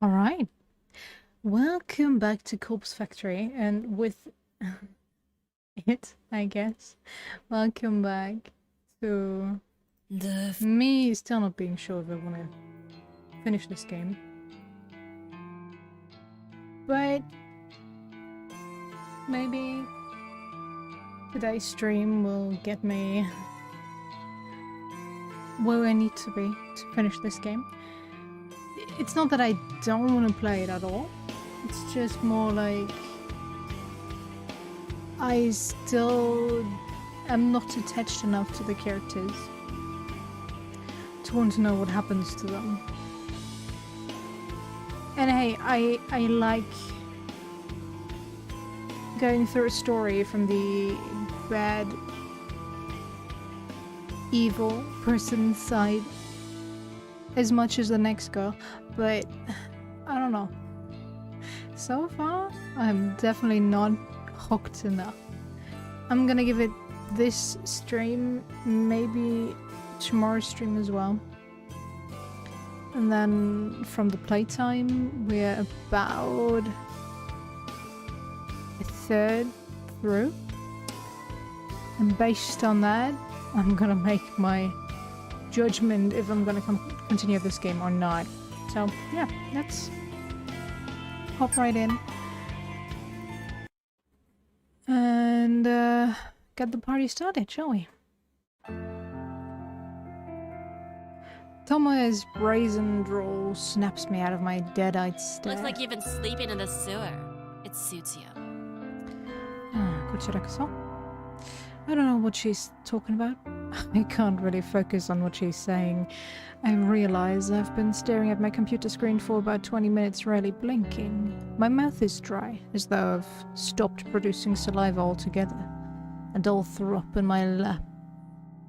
All right. Welcome back to Corpse Factory, and with it, I guess. Welcome back to me still not being sure if I want to finish this game. But maybe today's stream will get me where I need to be to finish this game. It's not that I don't want to play it at all. It's just more like I still am not attached enough to the characters to want to know what happens to them. And hey, I like going through a story from the bad, evil person's side as much as the next girl, but I don't know. So far, I'm definitely not hooked enough. I'm gonna give it this stream, maybe tomorrow's stream as well. And then from the playtime, we're about a third through. And based on that, I'm gonna make my judgment if I'm gonna continue this game or not. So yeah, let's hop right in and get the party started, shall we? Tomoe's brazen drawl snaps me out of my dead-eyed stare. Looks like you've been sleeping in the sewer. It suits you. Kochiraku-san? I don't know what she's talking about. I can't really focus on what she's saying. I realize I've been staring at my computer screen for about 20 minutes, rarely blinking. My mouth is dry, as though I've stopped producing saliva altogether. A dull throb in my lap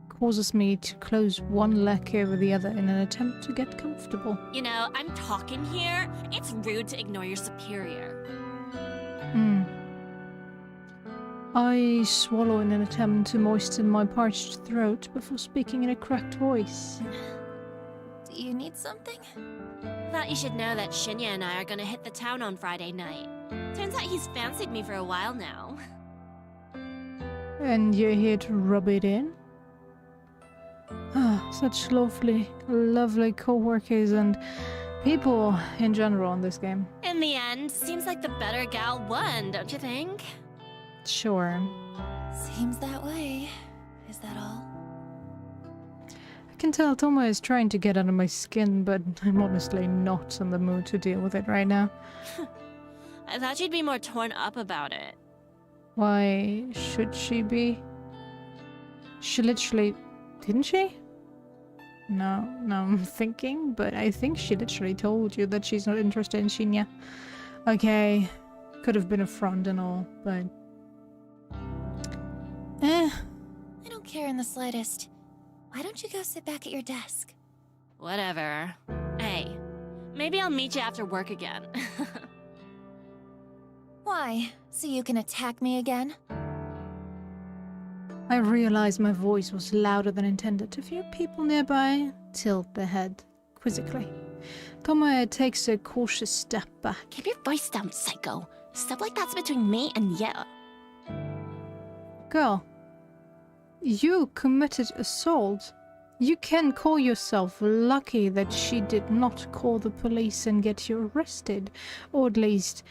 causes me to close one leg over the other in an attempt to get comfortable. You know, I'm talking here. It's rude to ignore your superior. I swallow in an attempt to moisten my parched throat before speaking in a cracked voice. Do you need something? Thought you should know that Shinya and I are gonna hit the town on Friday night. Turns out he's fancied me for a while now. And you're here to rub it in? Ah, such lovely co-workers and people in general in this game. In the end, seems like the better gal won, don't you think? Sure. Seems that way. Is that all? I can tell Tomoe is trying to get under my skin, but I'm honestly not in the mood to deal with it right now. I thought you'd be more torn up about it. Why should she be? She literally... Didn't she? No, I'm thinking, but I think she literally told you that she's not interested in Shinya. Okay, could have been a front and all, but... I don't care in the slightest. Why don't you go sit back at your desk? Whatever. Hey, maybe I'll meet you after work again. Why? So you can attack me again? I realized my voice was louder than intended. A few people nearby tilt their head quizzically. Tomoe takes a cautious step back. Keep your voice down, psycho. Stuff like that's between me and you. Girl, you committed assault. You can call yourself lucky that she did not call the police and get you arrested, or at least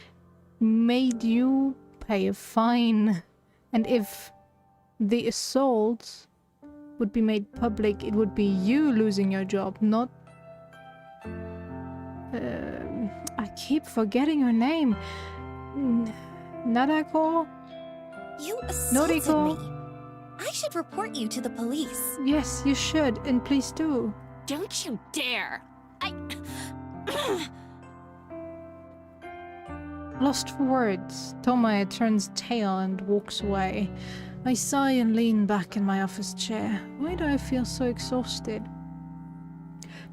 made you pay a fine. And if the assault would be made public, it would be you losing your job, not... I keep forgetting her name. Nadako? You assaulted Noriko? me. I should report you to the police. Yes, you should, and please do. Don't you dare! Lost for words, Tomoe turns tail and walks away. I sigh and lean back in my office chair. Why do I feel so exhausted?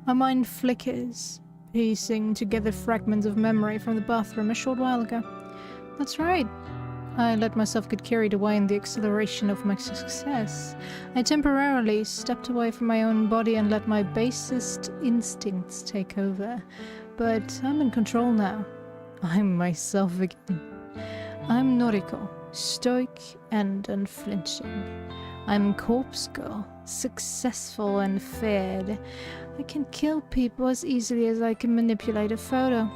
My mind flickers, piecing together fragments of memory from the bathroom a short while ago. That's right. I let myself get carried away in the exhilaration of my success. I temporarily stepped away from my own body and let my basest instincts take over. but I'm in control now. I'm myself again. I'm Noriko, stoic and unflinching. I'm Corpse Girl, successful and feared. I can kill people as easily as I can manipulate a photo.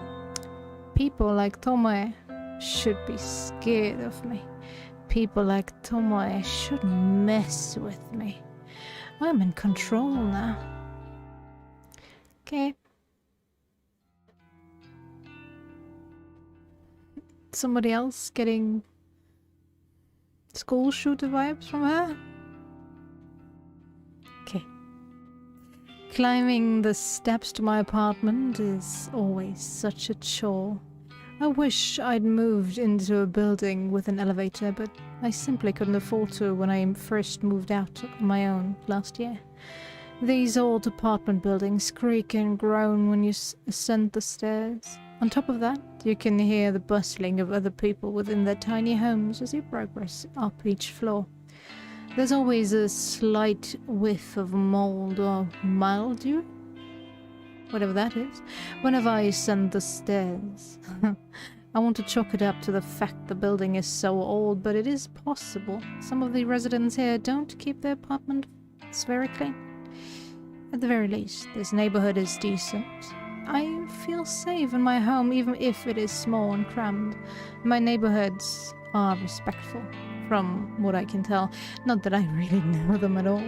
People like Tomoe should be scared of me. People like Tomoe should mess with me. I'm in control now. Okay. Somebody else getting school shooter vibes from her? Okay. Climbing the steps to my apartment is always such a chore. I wish I'd moved into a building with an elevator, but I simply couldn't afford to when I first moved out on my own last year. These old apartment buildings creak and groan when you ascend the stairs. On top of that, you can hear the bustling of other people within their tiny homes as you progress up each floor. There's always a slight whiff of mold or mildew, whatever that is, whenever I ascend the stairs. I want to chalk it up to the fact the building is so old, but it is possible. Some of the residents here don't keep their apartments very clean. At the very least, this neighborhood is decent. I feel safe in my home, even if it is small and crammed. My neighborhoods are respectful, from what I can tell. Not that I really know them at all.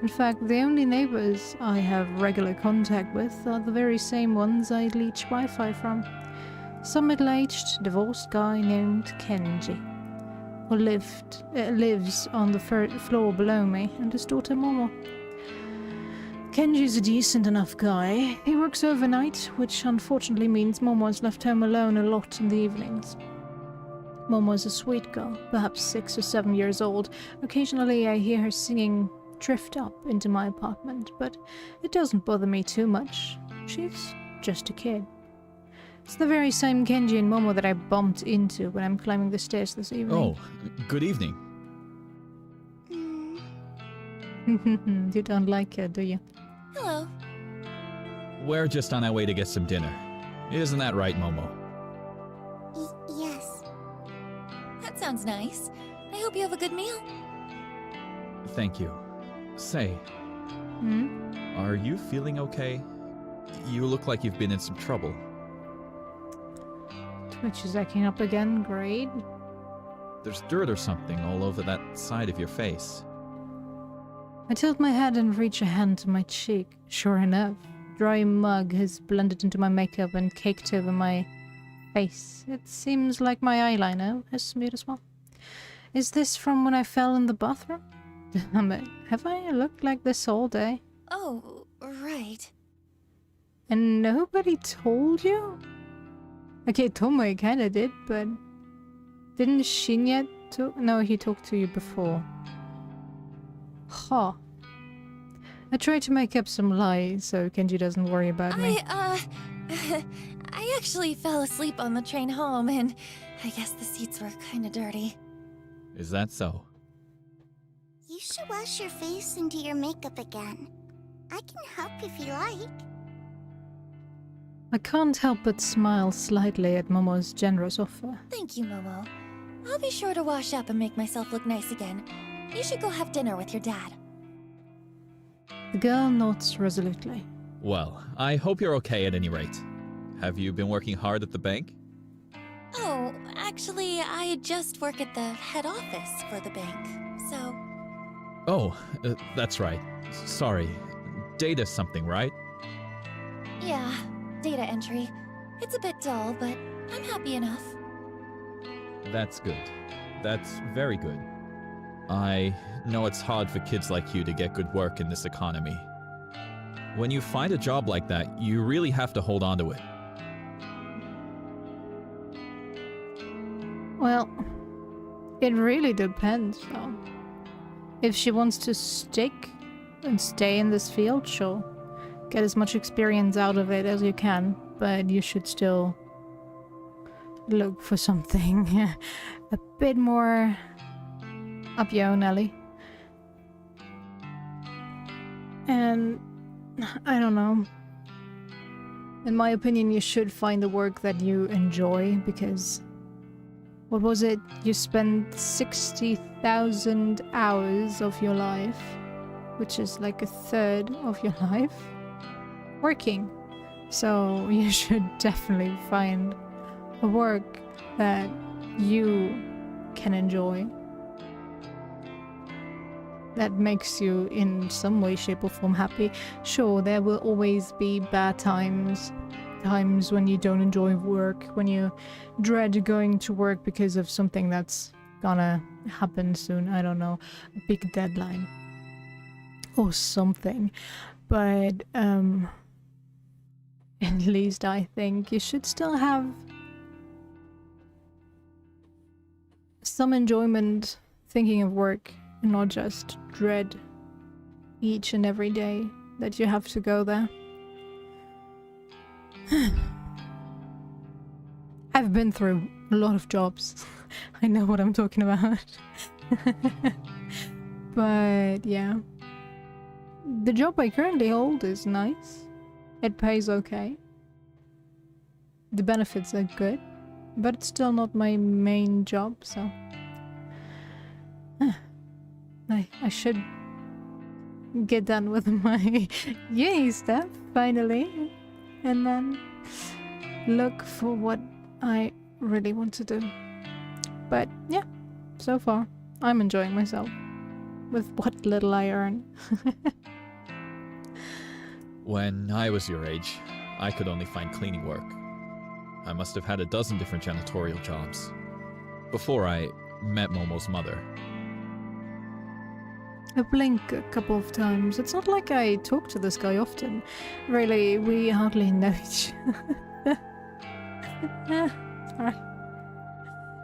In fact, the only neighbors I have regular contact with are the very same ones I leech Wi-Fi from. Some middle-aged, divorced guy named Kenji, who lives on the floor below me, and his daughter Momo. Kenji's a decent enough guy. He works overnight, which unfortunately means Momo's left home alone a lot in the evenings. Momo's a sweet girl, perhaps 6 or 7 years old. Occasionally I hear her singing drift up into my apartment, but it doesn't bother me too much. She's just a kid. It's the very same Kenji and Momo that I bumped into when I'm climbing the stairs this evening. Oh, good evening. You don't like her, do you? Hello. We're just on our way to get some dinner. Isn't that right, Momo? Yes. That sounds nice. I hope you have a good meal. Thank you. Say, are you feeling okay? You look like you've been in some trouble. Twitch is acting up again, great. There's dirt or something all over that side of your face. I tilt my head and reach a hand to my cheek. Sure enough, dry mug has blended into my makeup and caked over my face. It seems like my eyeliner has smeared as well. Is this from when I fell in the bathroom? Damn it, have I looked like this all day? Oh, right. And nobody told you? Okay, Tomoe kinda did, but didn't Shinya No, he talked to you before. Huh. I try to make up some lies so Kenji doesn't worry about me. I actually fell asleep on the train home, and I guess the seats were kinda dirty. Is that so? You should wash your face and do your makeup again. I can help if you like. I can't help but smile slightly at Momo's generous offer. Thank you, Momo. I'll be sure to wash up and make myself look nice again. You should go have dinner with your dad. The girl nods resolutely. Well, I hope you're okay at any rate. Have you been working hard at the bank? Oh, actually, I just work at the head office for the bank, so... Oh, that's right. Sorry. Data something, right? Yeah, data entry. It's a bit dull, but I'm happy enough. That's good. That's very good. I know it's hard for kids like you to get good work in this economy. When you find a job like that, you really have to hold on to it. Well, it really depends, though. If she wants to stick and stay in this field, sure. Get as much experience out of it as you can, but you should still look for something a bit more up your own alley. And I don't know. In my opinion, you should find the work that you enjoy, because what was it? You spent 60,000 hours of your life, which is like a third of your life, working. So you should definitely find a work that you can enjoy, that makes you in some way, shape or form happy. Sure, there will always be bad times, times when you don't enjoy work, when you dread going to work because of something that's gonna happen soon, I don't know, a big deadline or something. But at least I think you should still have some enjoyment thinking of work, and not just dread each and every day that you have to go there. I've been through a lot of jobs. I know what I'm talking about. But yeah. The job I currently hold is nice. It pays okay. The benefits are good. But it's still not my main job, so... I should get done with my uni stuff, finally. And then look for what I really want to do. But yeah, so far, I'm enjoying myself. With what little I earn. When I was your age, I could only find cleaning work. I must have had a dozen different janitorial jobs. Before I met Momo's mother. I blink a couple of times. It's not like I talk to this guy often. Really, we hardly know each other. Sorry.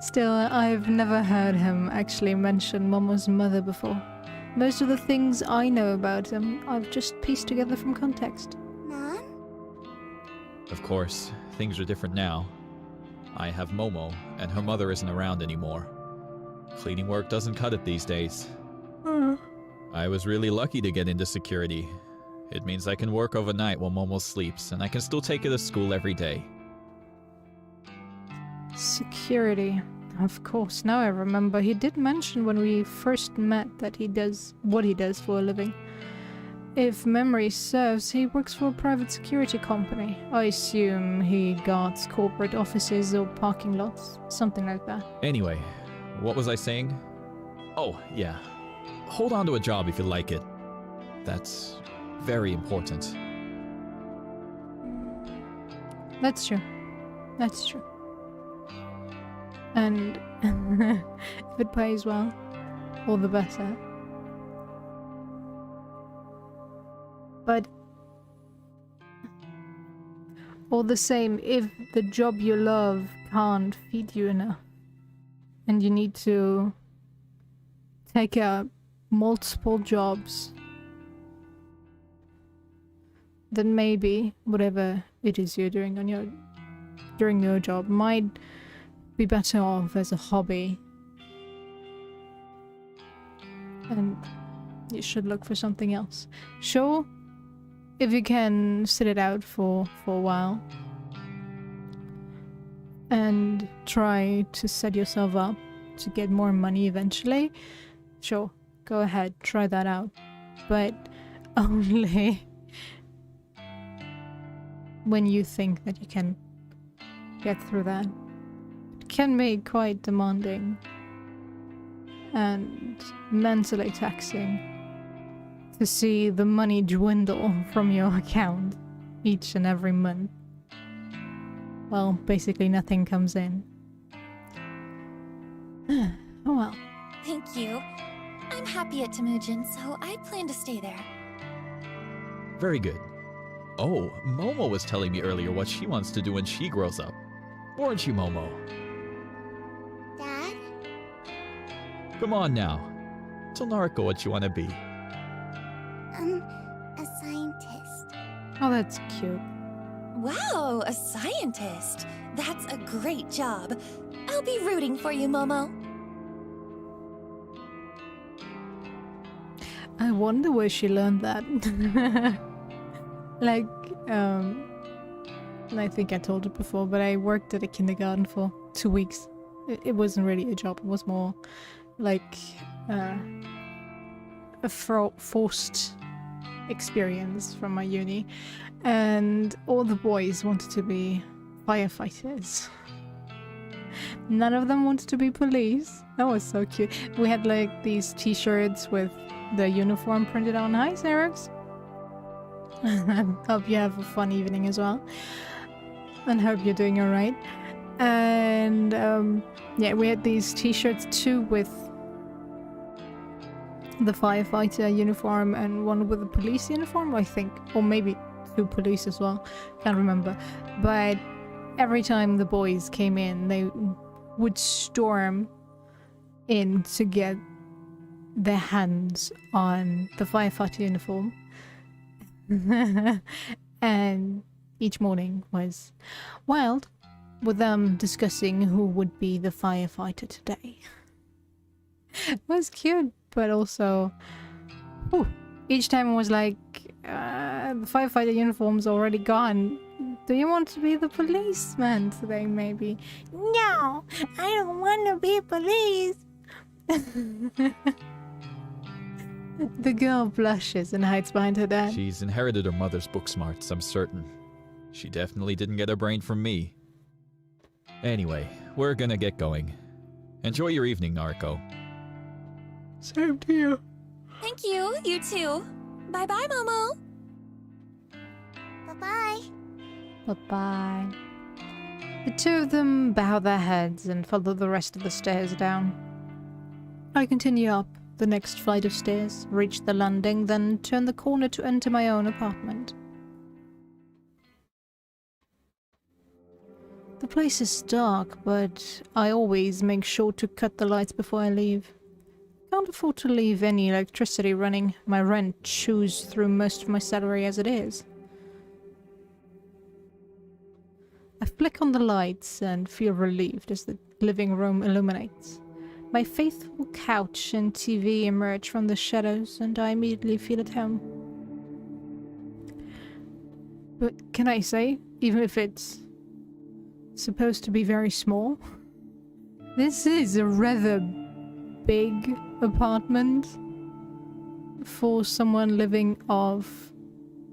Still, I've never heard him actually mention Momo's mother before. Most of the things I know about him, I've just pieced together from context. Mom? Of course, things are different now. I have Momo, and her mother isn't around anymore. Cleaning work doesn't cut it these days. I was really lucky to get into security. It means I can work overnight while Momo sleeps, and I can still take her to school every day. Security. Of course, now I remember. He did mention when we first met that he does what he does for a living. If memory serves, he works for a private security company. I assume he guards corporate offices or parking lots, something like that. Anyway, what was I saying? Oh, yeah. Hold on to a job if you like it. That's very important. That's true. That's true. And if it pays well, all the better. But all the same, if the job you love can't feed you enough, and you need to take up multiple jobs, then maybe whatever it is you're doing on during your job might be better off as a hobby. And you should look for something else. Sure, if you can sit it out for a while and try to set yourself up to get more money eventually, sure, go ahead, try that out. But only when you think that you can get through that. It can be quite demanding and mentally taxing to see the money dwindle from your account each and every month. Well, basically nothing comes in. Oh well. Thank you. I'm happy at Temujin, so I plan to stay there. Very good. Oh, Momo was telling me earlier what she wants to do when she grows up. Weren't you, Momo? Dad? Come on now. Tell Naruko what you want to be. A scientist. Oh, that's cute. Wow, a scientist. That's a great job. I'll be rooting for you, Momo. I wonder where she learned that. Like, and I think I told it before, but I worked at a kindergarten for 2 weeks. It wasn't really a job, it was more like a forced experience from my uni. And all the boys wanted to be firefighters. None of them wanted to be police. That was so cute. We had like these t-shirts with the uniform printed on. Hi, Xerox. Hope you have a fun evening as well. And hope you're doing alright. And yeah, we had these t-shirts too with the firefighter uniform and one with the police uniform, I think. Or maybe 2 police as well. Can't remember. But every time the boys came in, they would storm in to get their hands on the firefighter uniform. And each morning was wild, with them discussing who would be the firefighter today. It was cute, but also whew, each time it was like, the firefighter uniform's already gone. Do you want to be the policeman today, maybe? No, I don't want to be police. The girl blushes and hides behind her dad. She's inherited her mother's book smarts, I'm certain. She definitely didn't get her brain from me. Anyway, we're gonna get going. Enjoy your evening, Narco. Same to you. Thank you, you too. Bye-bye, Momo. Bye-bye. Bye-bye. The two of them bow their heads and follow the rest of the stairs down. I continue up the next flight of stairs, reach the landing, then turn the corner to enter my own apartment. The place is dark, but I always make sure to cut the lights before I leave. Can't afford to leave any electricity running. My rent chews through most of my salary as it is. I flick on the lights and feel relieved as the living room illuminates. My faithful couch and TV emerge from the shadows, and I immediately feel at home. But can I say, even if it's supposed to be very small, this is a rather big apartment for someone living off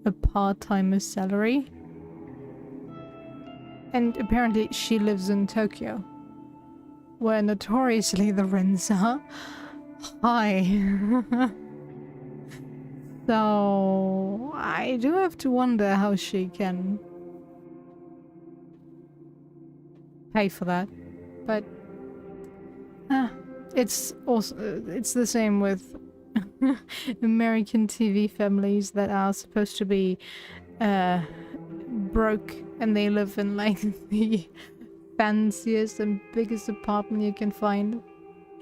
a part-timer's salary. And apparently she lives in Tokyo, where notoriously the rents are high. So I do have to wonder how she can pay for that. But it's also it's the same with American TV families that are supposed to be broke, and they live in like the fanciest and biggest apartment you can find.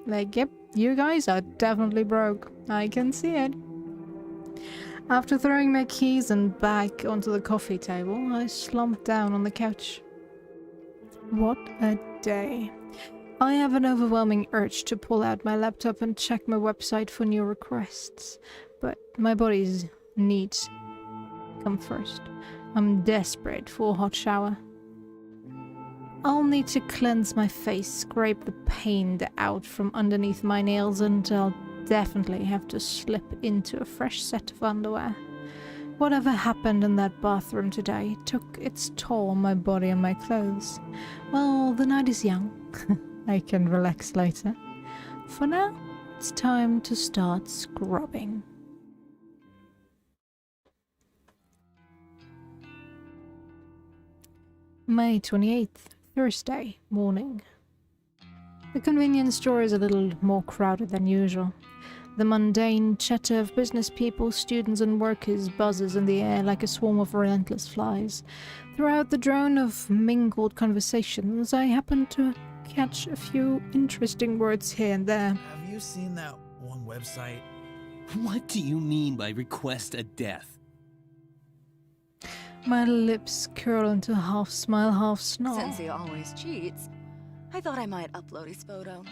Like, yep, you guys are definitely broke. I can see it. After throwing my keys and bag onto the coffee table, I slumped down on the couch. What a day. I have an overwhelming urge to pull out my laptop and check my website for new requests, but my body's needs come first. I'm desperate for a hot shower. I'll need to cleanse my face, scrape the paint out from underneath my nails, and I'll definitely have to slip into a fresh set of underwear. Whatever happened in that bathroom today took its toll on my body and my clothes. Well, the night is young. I can relax later. For now, it's time to start scrubbing. May 28th, Thursday morning. The convenience store is a little more crowded than usual. The mundane chatter of business people, students and workers buzzes in the air like a swarm of relentless flies. Throughout the drone of mingled conversations, I happen to catch a few interesting words here and there. Have you seen that one website? What do you mean by request a death? My lips curl into half smile, half snarl. Since he always cheats, I thought I might upload his photo.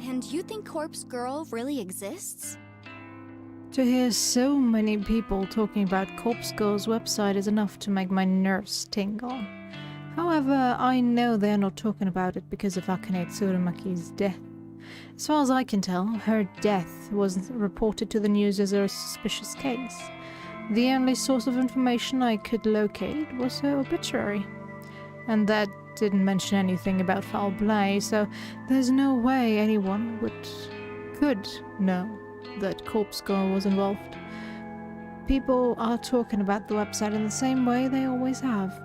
And you think Corpse Girl really exists? To hear so many people talking about Corpse Girl's website is enough to make my nerves tingle. However, I know they're not talking about it because of Akane Tsurumaki's death. As far as I can tell, her death was reported to the news as a suspicious case. The only source of information I could locate was her obituary. And that didn't mention anything about foul play, so there's no way anyone could know that Corpse Girl was involved. People are talking about the website in the same way they always have.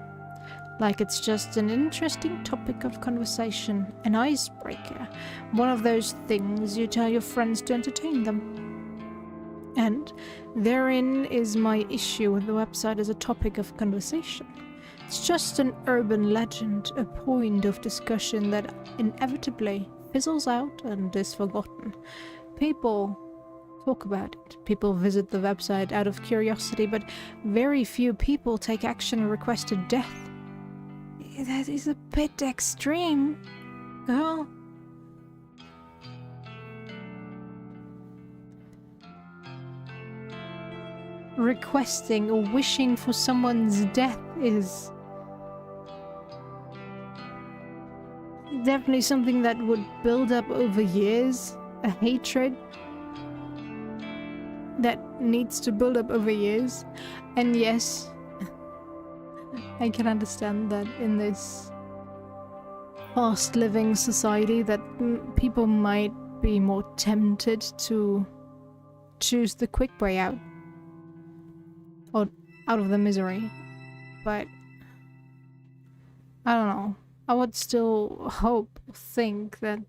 Like it's just an interesting topic of conversation, an icebreaker, one of those things you tell your friends to entertain them. And therein is my issue with the website as a topic of conversation. It's just an urban legend, a point of discussion that inevitably fizzles out and is forgotten. People talk about it. People visit the website out of curiosity, but very few people take action and request a death. That is a bit extreme, girl. Requesting or wishing for someone's death is definitely something that would build up over years. A hatred that needs to build up over years. And yes, I can understand that in this fast-living society that people might be more tempted to choose the quick way out. Or out of the misery. But I don't know. I would still think that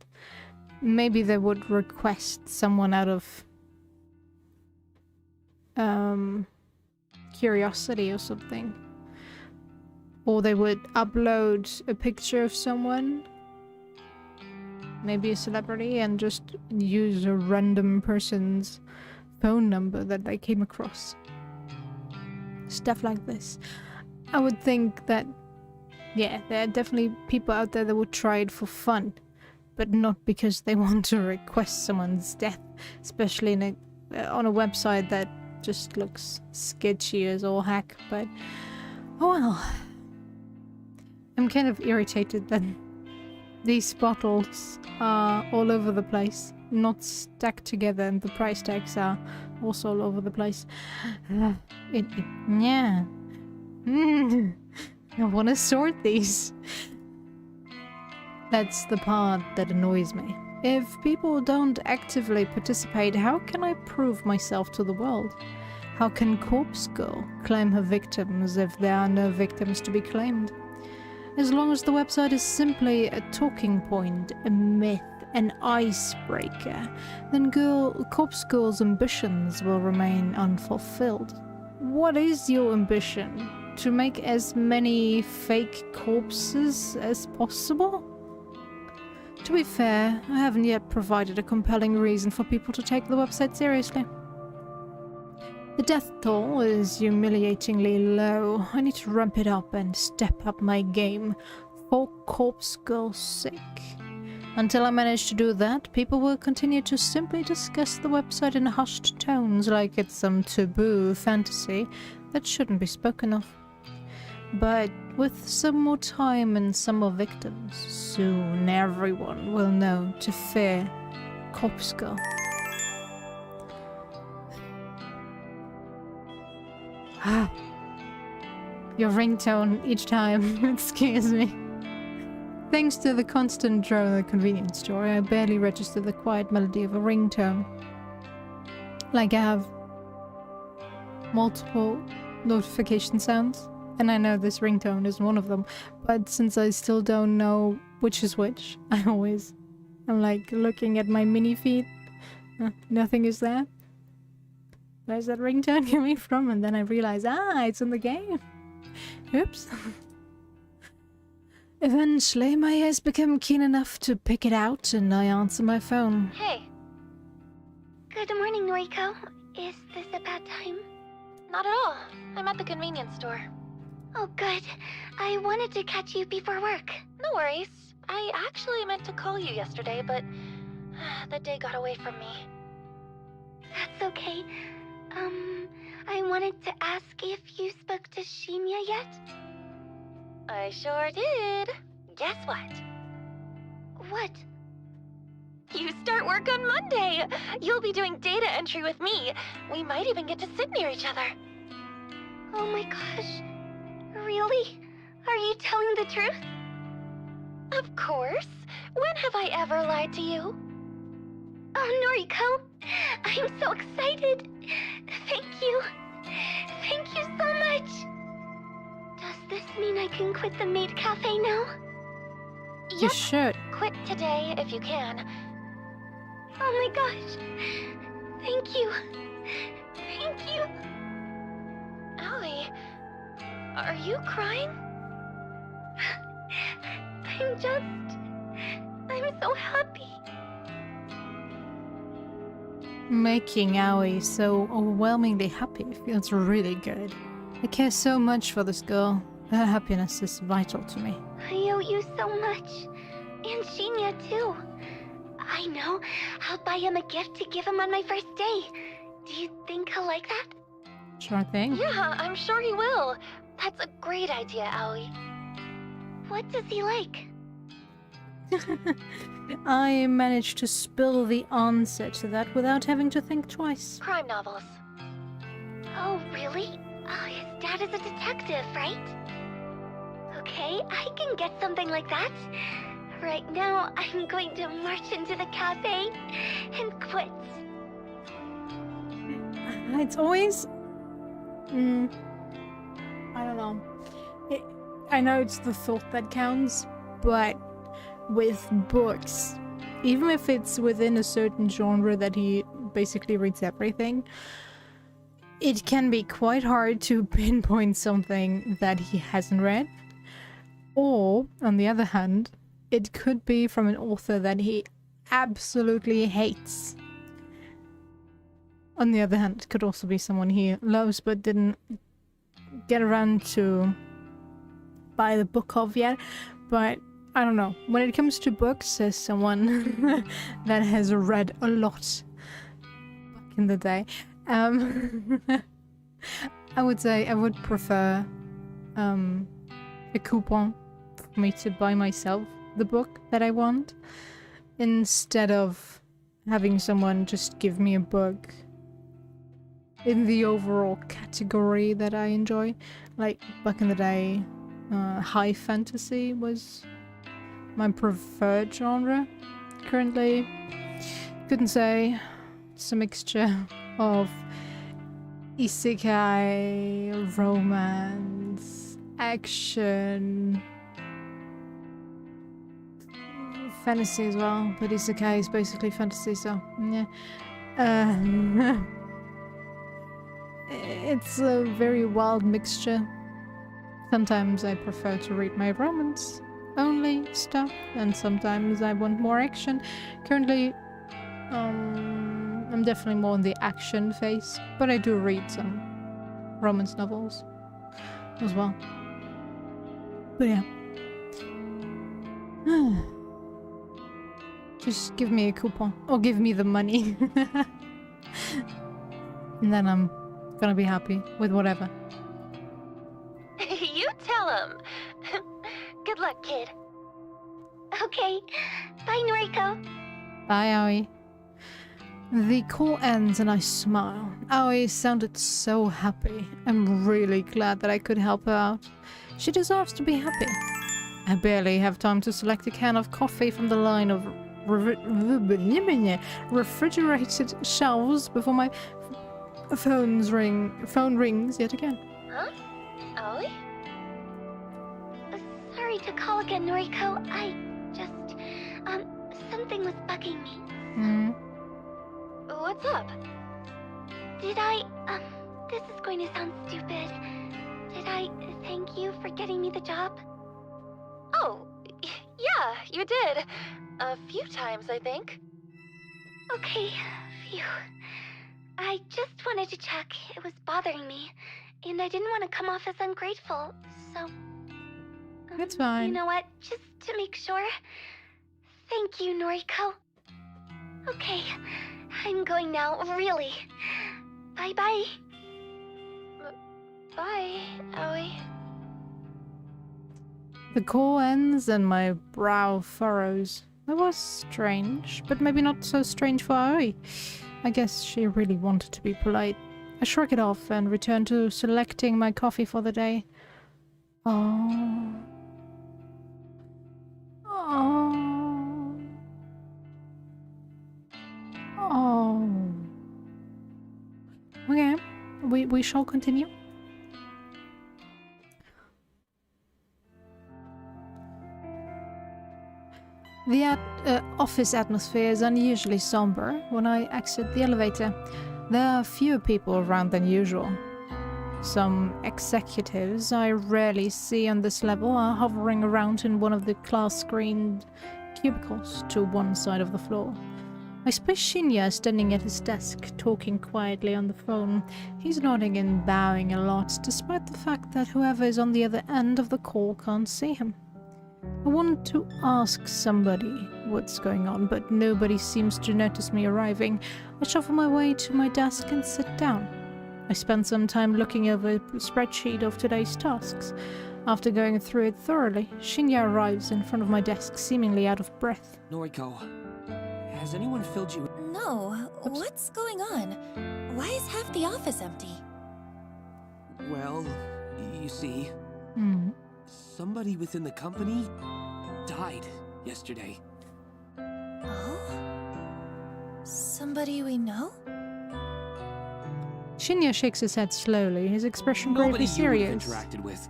maybe they would request someone out of curiosity or something. Or they would upload a picture of someone, maybe a celebrity, and just use a random person's phone number that they came across. Stuff like this. I would think that, yeah, there are definitely people out there that would try it for fun, but not because they want to request someone's death, especially on a website that just looks sketchy as all heck. But oh well. I'm kind of irritated that these bottles are all over the place, not stacked together, and the price tags are also all over the place. Yeah. I want to sort these. That's the part that annoys me. If people don't actively participate, how can I prove myself to the world? How can Corpse Girl claim her victims if there are no victims to be claimed? As long as the website is simply a talking point, a myth, an icebreaker, then Corpse Girl's ambitions will remain unfulfilled. What is your ambition? To make as many fake corpses as possible? To be fair, I haven't yet provided a compelling reason for people to take the website seriously. The death toll is humiliatingly low. I need to ramp it up and step up my game for Corpse Girl's sake. Until I manage to do that, people will continue to simply discuss the website in hushed tones like it's some taboo fantasy that shouldn't be spoken of. But with some more time and some more victims, soon everyone will know to fear Corpse Girl. Your ringtone each time, it scares me. Thanks to the constant drone at the convenience store, I barely register the quiet melody of a ringtone. Like I have multiple notification sounds, and I know this ringtone is one of them, but since I still don't know which is which, I'm like looking at my mini feed. Nothing is there. Where's that ringtone coming from? And then I realize, it's in the game. Oops. Eventually, my ears become keen enough to pick it out, and I answer my phone. Hey. Good morning, Noriko. Is this a bad time? Not at all. I'm at the convenience store. Oh, good. I wanted to catch you before work. No worries. I actually meant to call you yesterday, but the day got away from me. That's okay. I wanted to ask if you spoke to Shinya yet? I sure did. Guess what? What? You start work on Monday. You'll be doing data entry with me. We might even get to sit near each other. Oh my gosh. Really? Are you telling the truth? Of course. When have I ever lied to you? Oh, Noriko. I'm so excited. Thank you. Thank you so much. Does this mean I can quit the maid cafe now? You should. Quit today if you can. Oh my gosh. Thank you. Thank you. Aoi, are you crying? I'm so happy. Making Aoi so overwhelmingly happy feels really good. I care so much for this girl. Her happiness is vital to me. I owe you so much. And Shinya too. I know. I'll buy him a gift to give him on my first day. Do you think he'll like that? Sure thing. Yeah, I'm sure he will. That's a great idea, Aoi. What does he like? I managed to spill the answer to that without having to think twice. Crime novels. Oh, really? Oh, his dad is a detective, right? Okay, I can get something like that. Right now, I'm going to march into the cafe and quit. It's always... I don't know. I know it's the thought that counts, but with books, even if it's within a certain genre that he basically reads everything, it can be quite hard to pinpoint something that he hasn't read. Or, on the other hand, it could be from an author that he absolutely hates. On the other hand, it could also be someone he loves but didn't get around to buy the book of yet. But I don't know. When it comes to books, as someone that has read a lot back in the day, I would say I would prefer a coupon for me to buy myself the book that I want, instead of having someone just give me a book in the overall category that I enjoy. Like back in the day, high fantasy was my preferred genre. Currently, couldn't say. It's a mixture of isekai, romance, action, fantasy as well, but isekai is basically fantasy, so yeah. It's a very wild mixture. Sometimes I prefer to read my romance only stuff, and sometimes I want more action. Currently, I'm definitely more in the action phase, but I do read some romance novels as well. But yeah. Just give me a coupon, or give me the money. And then I'm gonna be happy with whatever. You tell him. Good luck, kid. Okay. Bye, Noriko. Bye, Aoi. The call ends and I smile. Aoi sounded so happy. I'm really glad that I could help her out. She deserves to be happy. I barely have time to select a can of coffee from the line of refrigerated shelves before my phone rings yet again. Huh? Aoi? Sorry to call again, Noriko. I just, something was bugging me. What's up? Did I, this is going to sound stupid. Did I thank you for getting me the job? Oh, yeah, you did. A few times, I think. Okay, phew. I just wanted to check. It was bothering me, and I didn't want to come off as ungrateful, so... That's fine. You know what? Just to make sure. Thank you, Noriko. Okay, I'm going now, really. Bye-bye. Bye, Aoi. The call ends and my brow furrows. That was strange, but maybe not so strange for Aoi. I guess she really wanted to be polite. I shrug it off and return to selecting my coffee for the day. Oh. Oh. Oh. Okay, we shall continue. The office atmosphere is unusually somber when I exit the elevator. There are fewer people around than usual. Some executives I rarely see on this level are hovering around in one of the glass-screened cubicles to one side of the floor. I spy Shinya is standing at his desk, talking quietly on the phone. He's nodding and bowing a lot, despite the fact that whoever is on the other end of the call can't see him. I want to ask somebody what's going on, but nobody seems to notice me arriving. I shuffle my way to my desk and sit down. I spend some time looking over a spreadsheet of today's tasks. After going through it thoroughly, Shinya arrives in front of my desk, seemingly out of breath. Noriko, has anyone filled you? No, what's going on? Why is half the office empty? Well, you see, somebody within the company died yesterday. Oh? Somebody we know? Shinya shakes his head slowly, his expression Nobody gravely you would have serious. interacted with.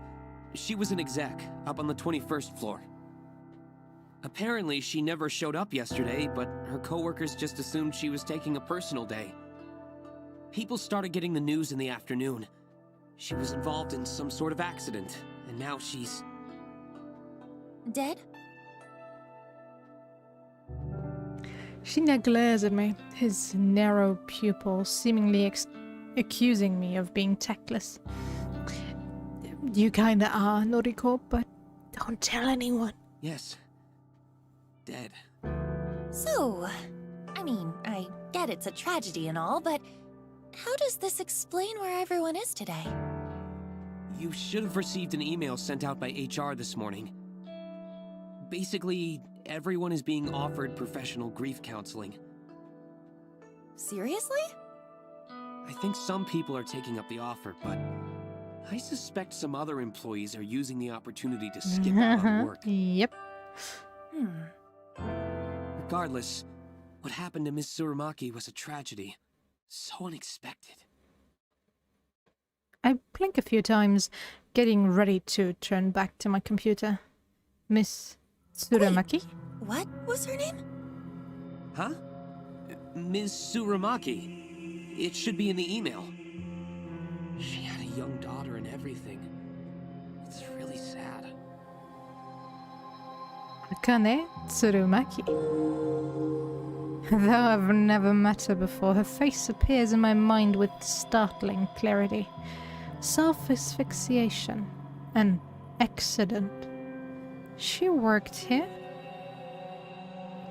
She was an exec up on the 21st floor. Apparently, she never showed up yesterday, but her coworkers just assumed she was taking a personal day. People started getting the news in the afternoon. She was involved in some sort of accident, and now she's... Dead? Shinya glares at me, his narrow pupils seemingly accusing me of being tactless. You kinda are, Noriko, but don't tell anyone. Yes. Dead. So, I mean, I get it's a tragedy and all, but how does this explain where everyone is today? You should have received an email sent out by HR this morning. Basically, everyone is being offered professional grief counseling. Seriously? I think some people are taking up the offer, but I suspect some other employees are using the opportunity to skip out on work. Yep. Regardless, what happened to Miss Tsurumaki was a tragedy. So unexpected. I blink a few times, getting ready to turn back to my computer. Miss Tsurumaki? What was her name? Huh? Ms. Tsurumaki. It should be in the email. She had a young daughter and everything. It's really sad. Akane Tsurumaki. Though I've never met her before, her face appears in my mind with startling clarity. Self-asphyxiation. An accident. She worked here?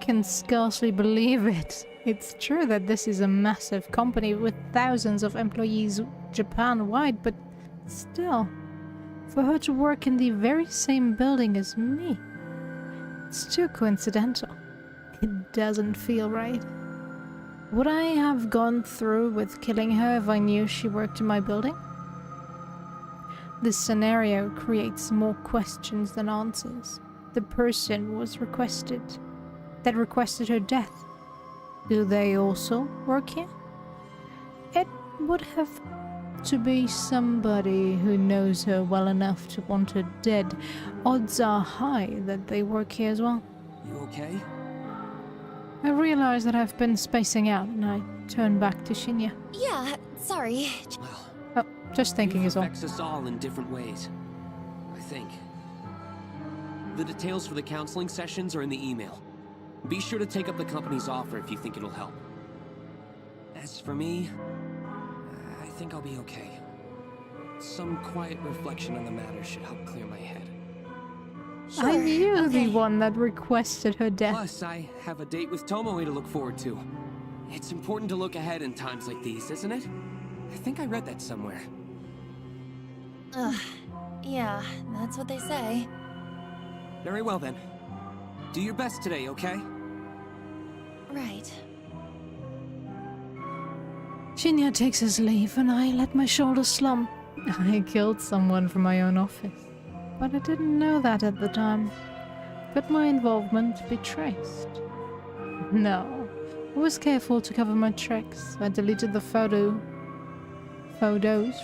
Can scarcely believe it. It's true that this is a massive company with thousands of employees Japan-wide, but still, for her to work in the very same building as me, it's too coincidental. It doesn't feel right. Would I have gone through with killing her if I knew she worked in my building? This scenario creates more questions than answers. The person that requested her death. Do they also work here? It would have to be somebody who knows her well enough to want her dead. Odds are high that they work here as well. You okay? I realize that I've been spacing out and I turn back to Shinya. Yeah, sorry. Well, Oh, just thinking grief is all. affects us all in different ways. I think. The details for the counseling sessions are in the email. Be sure to take up the company's offer if you think it'll help. As for me, I think I'll be okay. Some quiet reflection on the matter should help clear my head. Sure, Are you okay. the one that requested her death? Plus, I have a date with Tomoe to look forward to. It's important to look ahead in times like these, isn't it? I think I read that somewhere. Ugh. Yeah, that's what they say. Very well then. Do your best today, okay? Right. Shinya takes his leave and I let my shoulders slump. I killed someone from my own office, but I didn't know that at the time. Could my involvement be traced? No. I was careful to cover my tracks. I deleted the photos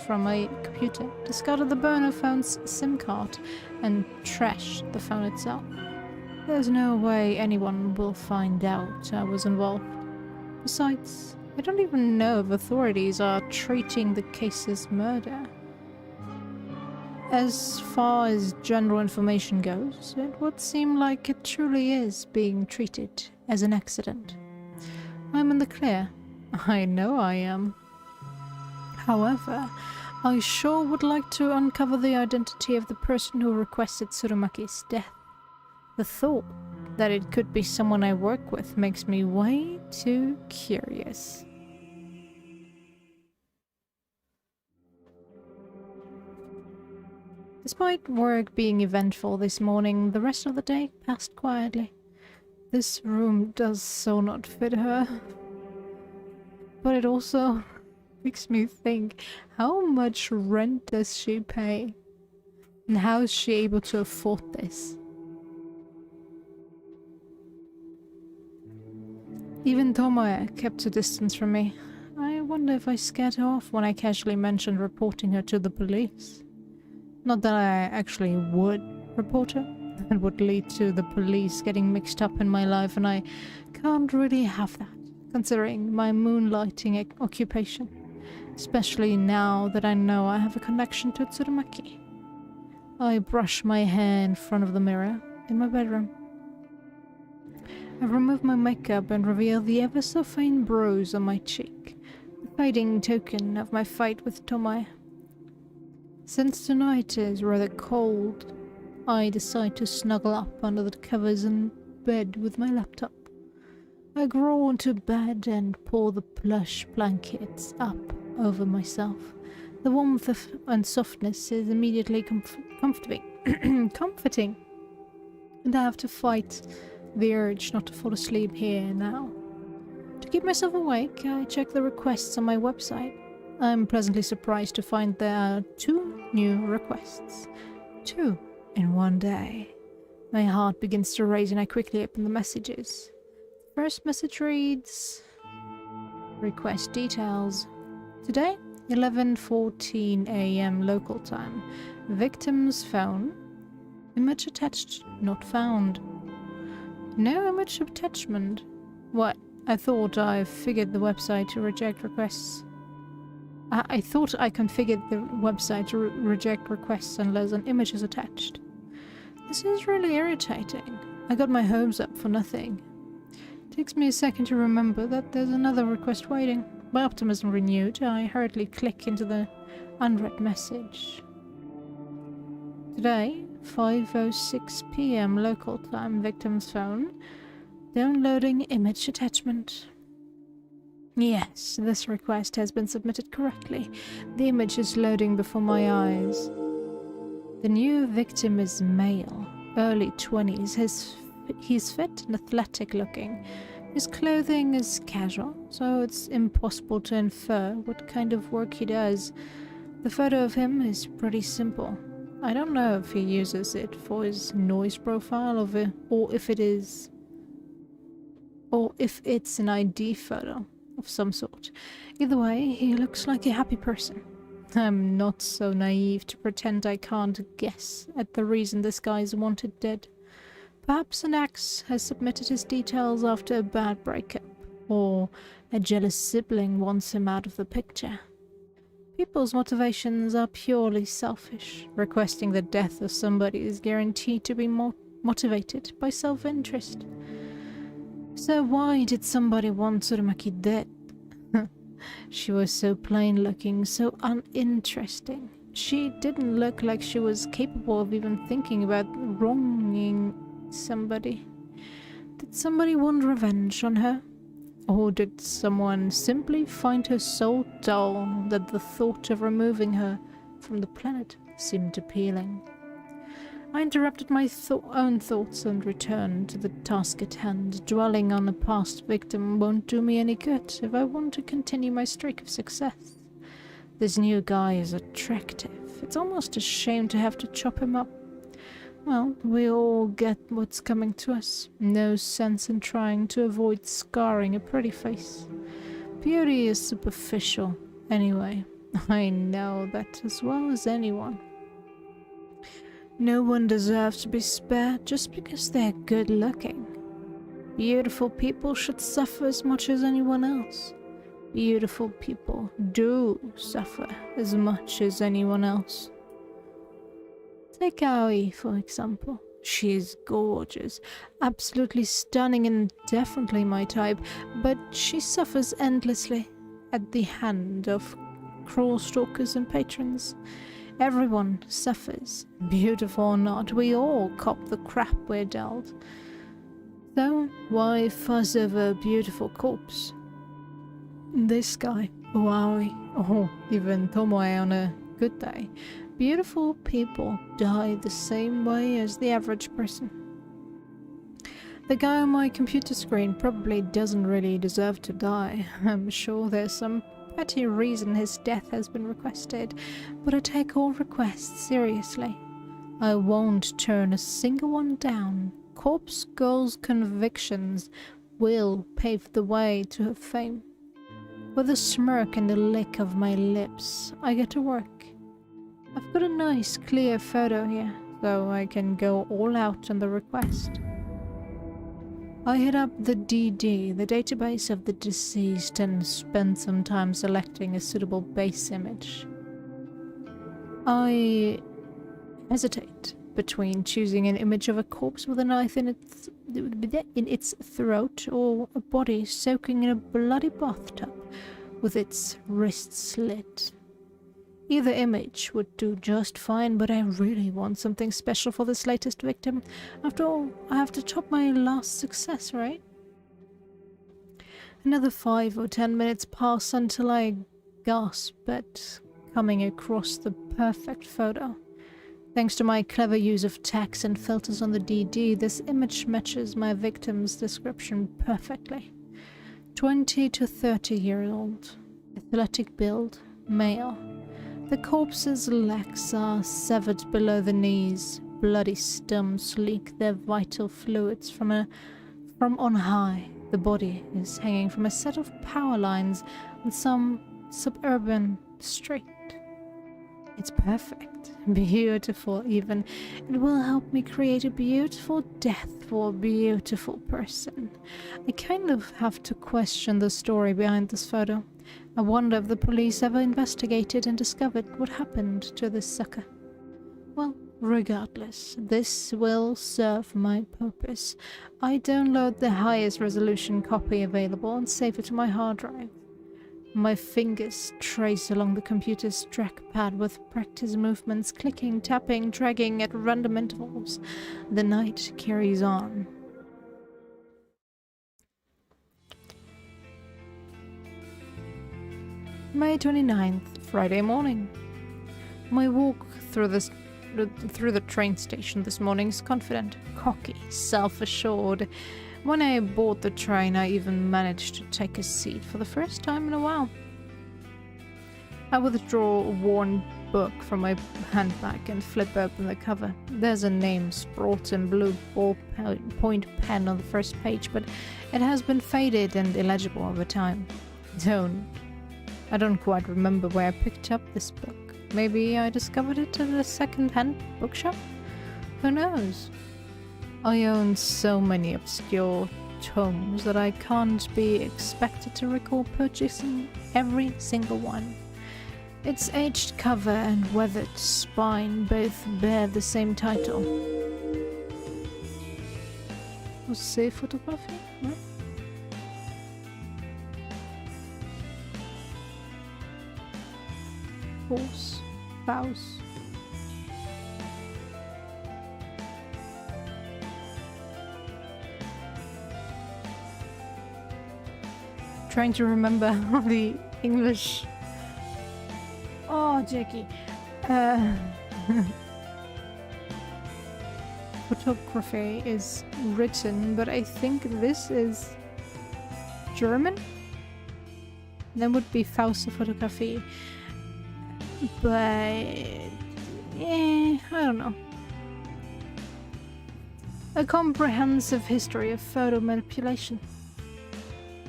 from my computer, discarded the burner phone's SIM card, and trashed the phone itself. There's no way anyone will find out I was involved. Besides, I don't even know if authorities are treating the case as murder. As far as general information goes, it would seem like it truly is being treated as an accident. I'm in the clear. I know I am. However, I sure would like to uncover the identity of the person who requested Tsurumaki's death. The thought that it could be someone I work with makes me way too curious. Despite work being eventful this morning, the rest of the day passed quietly. This room does so not fit her. But it also makes me think, how much rent does she pay? And how is she able to afford this? Even Tomoe kept a distance from me. I wonder if I scared her off when I casually mentioned reporting her to the police. Not that I actually would report her. That would lead to the police getting mixed up in my life, and I can't really have that, considering my moonlighting occupation. Especially now that I know I have a connection to Tsurumaki. I brush my hair in front of the mirror in my bedroom. I've removed my makeup and reveal the ever so faint bruise on my cheek, the fading token of my fight with Tomoe. Since tonight is rather cold, I decide to snuggle up under the covers in bed with my laptop. I crawl into bed and pull the plush blankets up over myself. The warmth and softness is immediately comforting, and I have to fight the urge not to fall asleep here now. To keep myself awake, I check the requests on my website. I'm pleasantly surprised to find there are 2 new requests. 2 in one day. My heart begins to race and I quickly open the messages. The first message reads, request details. Today, 11:14 AM local time. Victim's phone. Image attached, not found. No image attachment. What? I thought I figured the website to reject requests. I thought I configured the website to reject requests unless an image is attached. This is really irritating. I got my hopes up for nothing. It takes me a second to remember that there's another request waiting. My optimism renewed, I hurriedly click into the unread message. Today, 5:06 PM local time, victim's phone. Downloading image attachment. Yes, this request has been submitted correctly. The image is loading before my eyes. The new victim is male, early 20s. He's fit and athletic looking. His clothing is casual, so it's impossible to infer what kind of work he does. The photo of him is pretty simple. I don't know if he uses it for his noise profile or if it's an ID photo of some sort. Either way, he looks like a happy person. I'm not so naive to pretend I can't guess at the reason this guy is wanted dead. Perhaps an ex has submitted his details after a bad breakup, or a jealous sibling wants him out of the picture. People's motivations are purely selfish. Requesting the death of somebody is guaranteed to be motivated by self-interest. So why did somebody want Tsurumaki dead? She was so plain-looking, so uninteresting. She didn't look like she was capable of even thinking about wronging somebody. Did somebody want revenge on her? Or did someone simply find her so dull that the thought of removing her from the planet seemed appealing? I interrupted my own thoughts and returned to the task at hand. Dwelling on a past victim won't do me any good if I want to continue my streak of success. This new guy is attractive. It's almost a shame to have to chop him up. Well, we all get what's coming to us. No sense in trying to avoid scarring a pretty face. Beauty is superficial, anyway. I know that as well as anyone. No one deserves to be spared just because they're good looking. Beautiful people should suffer as much as anyone else. Beautiful people do suffer as much as anyone else. Take eeeh, for example. She is gorgeous, absolutely stunning and definitely my type, but she suffers endlessly at the hand of cruel stalkers and patrons. Everyone suffers, beautiful or not. We all cop the crap we're dealt. So why fuss over a beautiful corpse? This guy, eeeh, or even Tomoe on a good day. Beautiful people die the same way as the average person. The guy on my computer screen probably doesn't really deserve to die. I'm sure there's some petty reason his death has been requested, but I take all requests seriously. I won't turn a single one down. Corpse Girl's convictions will pave the way to her fame. With a smirk and a lick of my lips, I get to work. I've got a nice clear photo here, so I can go all out on the request. I hit up the DD, the database of the deceased, and spent some time selecting a suitable base image. I hesitate between choosing an image of a corpse with a knife in its throat or a body soaking in a bloody bathtub with its wrists slit. Either image would do just fine, but I really want something special for this latest victim. After all, I have to top my last success, right? Another 5 or 10 minutes pass until I gasp at coming across the perfect photo. Thanks to my clever use of text and filters on the DD, this image matches my victim's description perfectly. 20 to 30-year-old, athletic build, male. The corpse's legs are severed below the knees. Bloody stumps leak their vital fluids from on high. The body is hanging from a set of power lines on some suburban street. It's perfect, beautiful even. It will help me create a beautiful death for a beautiful person. I kind of have to question the story behind this photo. I wonder if the police ever investigated and discovered what happened to this sucker. Well, regardless, this will serve my purpose. I download the highest resolution copy available and save it to my hard drive. My fingers trace along the computer's trackpad with practice movements, clicking, tapping, dragging at random intervals. The night carries on. May 29th, Friday morning. My walk through the train station this morning is confident, cocky, self-assured. When I board the train, I even managed to take a seat for the first time in a while. I withdraw a worn book from my handbag and flip open the cover. There's a name sprawled in blue ballpoint pen on the first page, but it has been faded and illegible over time. I don't quite remember where I picked up this book. Maybe I discovered it at a second-hand bookshop? Who knows? I own so many obscure tomes that I can't be expected to recall purchasing every single one. Its aged cover and weathered spine both bear the same title. Você fotografia, right? Horse, spouse. trying to remember the English. Oh, Jackie. Photography is written, but I think this is German? That would be Fotografie. But I don't know. A comprehensive history of photo manipulation.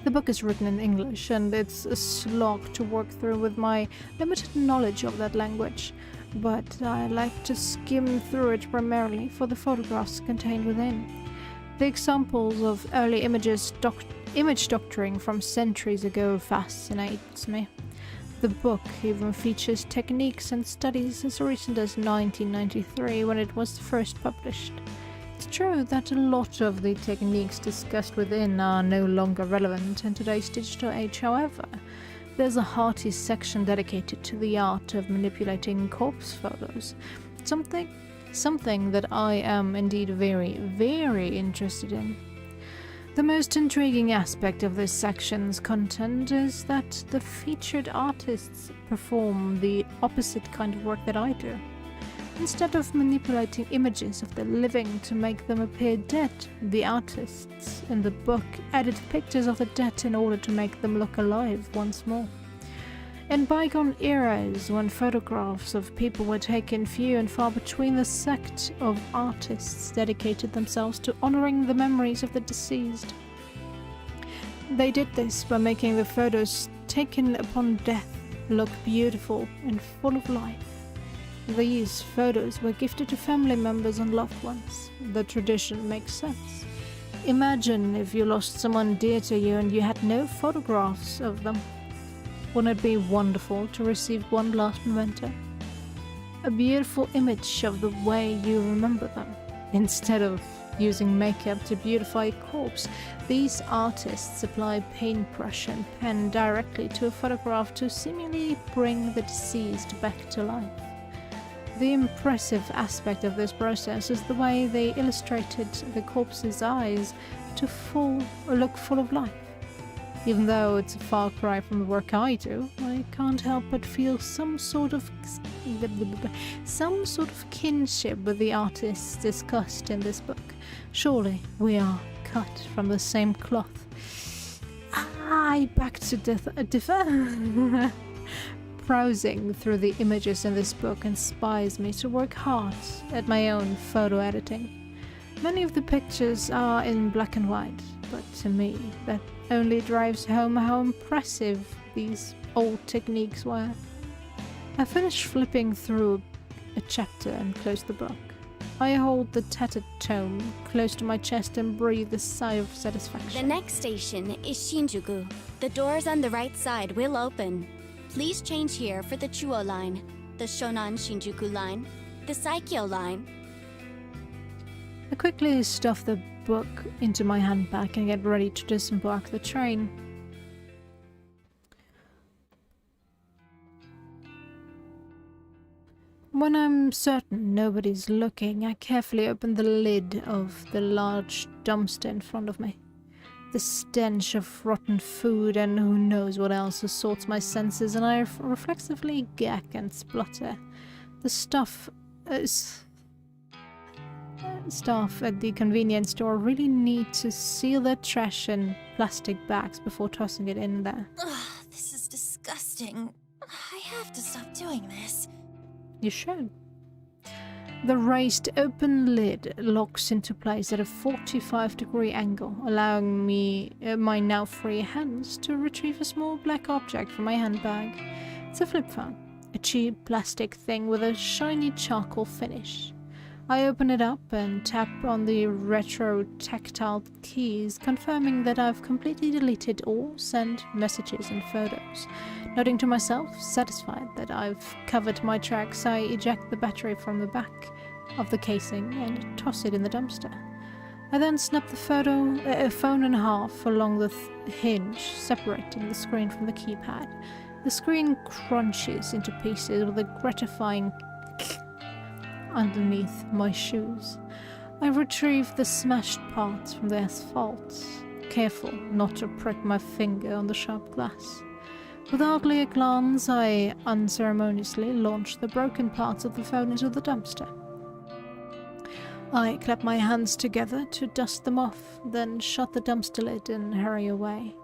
The book is written in English, and it's a slog to work through with my limited knowledge of that language, but I like to skim through it primarily for the photographs contained within. The examples of early image doctoring from centuries ago fascinates me. The book even features techniques and studies as recent as 1993, when it was first published. It's true that a lot of the techniques discussed within are no longer relevant in today's digital age. However, there's a hearty section dedicated to the art of manipulating corpse photos. Something that I am indeed very, very interested in. The most intriguing aspect of this section's content is that the featured artists perform the opposite kind of work that I do. Instead of manipulating images of the living to make them appear dead, the artists in the book edit pictures of the dead in order to make them look alive once more. In bygone eras, when photographs of people were taken few and far between, the sect of artists dedicated themselves to honoring the memories of the deceased. They did this by making the photos taken upon death look beautiful and full of life. These photos were gifted to family members and loved ones. The tradition makes sense. Imagine if you lost someone dear to you and you had no photographs of them. Wouldn't it be wonderful to receive one last memento? A beautiful image of the way you remember them. Instead of using makeup to beautify a corpse, these artists apply paintbrush and pen directly to a photograph to seemingly bring the deceased back to life. The impressive aspect of this process is the way they illustrated the corpse's eyes to look full of life. Even though it's a far cry from the work I do, I can't help but feel some sort of kinship with the artists discussed in this book. Surely we are cut from the same cloth. I beg to differ. Browsing through the images in this book inspires me to work hard at my own photo editing. Many of the pictures are in black and white, but to me that only drives home how impressive these old techniques were. I finished flipping through a chapter and closed the book. I hold the tattered tome close to my chest and breathe a sigh of satisfaction. The next station is Shinjuku. The doors on the right side will open. Please change here for the Chuo line, the Shonan Shinjuku line, the Saikyo line. I quickly stuff the book into my handbag and get ready to disembark the train. When I'm certain nobody's looking, I carefully open the lid of the large dumpster in front of me. The stench of rotten food and who knows what else assaults my senses, and I reflexively gag and splutter. The staff at the convenience store really need to seal their trash in plastic bags before tossing it in there. Ugh, this is disgusting. I have to stop doing this. You should. The raised open lid locks into place at a 45-degree angle, allowing me my now free hands to retrieve a small black object from my handbag. It's a flip phone, a cheap plastic thing with a shiny charcoal finish. I open it up and tap on the retro tactile keys, confirming that I've completely deleted all sent messages and photos. Nodding to myself, satisfied that I've covered my tracks, I eject the battery from the back of the casing and toss it in the dumpster. I then snap the phone in half along the hinge, separating the screen from the keypad. The screen crunches into pieces with a gratifying underneath my shoes. I retrieve the smashed parts from the asphalt careful not to prick my finger on the sharp glass. With hardly a glance, I unceremoniously launched the broken parts of the phone into the dumpster. I clapped my hands together to dust them off, then shut the dumpster lid and hurry away.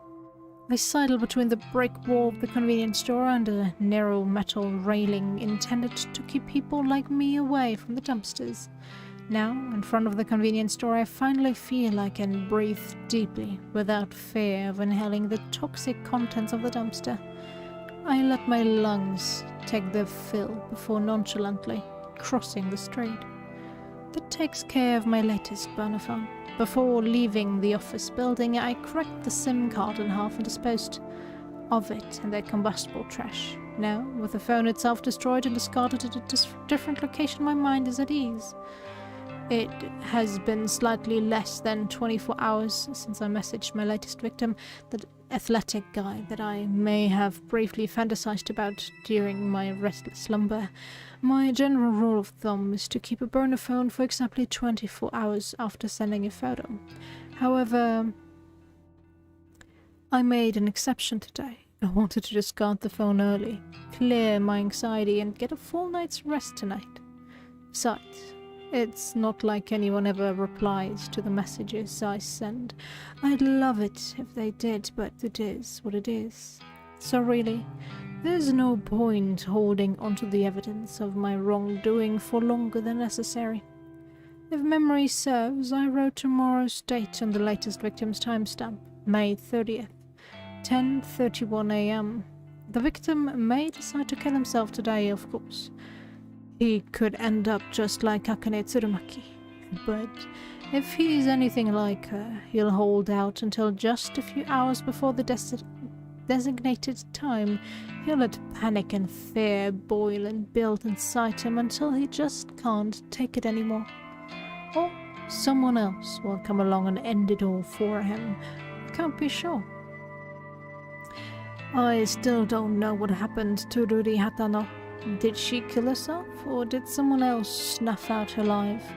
I sidled between the brick wall of the convenience store and a narrow metal railing intended to keep people like me away from the dumpsters. Now, in front of the convenience store, I finally feel I can breathe deeply without fear of inhaling the toxic contents of the dumpster. I let my lungs take their fill before nonchalantly crossing the street. That takes care of my latest burner phone. Before leaving the office building, I cracked the SIM card in half and disposed of it in the combustible trash. Now, with the phone itself destroyed and discarded at a different location, my mind is at ease. It has been slightly less than 24 hours since I messaged my latest victim, that athletic guy that I may have briefly fantasized about during my restless slumber. My general rule of thumb is to keep a burner phone for exactly 24 hours after sending a photo. However, I made an exception today. I wanted to discard the phone early, clear my anxiety, and get a full night's rest tonight. Besides, it's not like anyone ever replies to the messages I send. I'd love it if they did, but it is what it is. So really, there's no point holding onto the evidence of my wrongdoing for longer than necessary. If memory serves, I wrote tomorrow's date on the latest victim's timestamp, May 30th, 10:31 a.m. The victim may decide to kill himself today, of course. He could end up just like Akane Tsurumaki, but if he's anything like her, he'll hold out until just a few hours before the designated time. He'll let panic and fear boil and build inside him until he just can't take it anymore. Or someone else will come along and end it all for him. I can't be sure. I still don't know what happened to Ruri Hatano. Did she kill herself, or did someone else snuff out her life?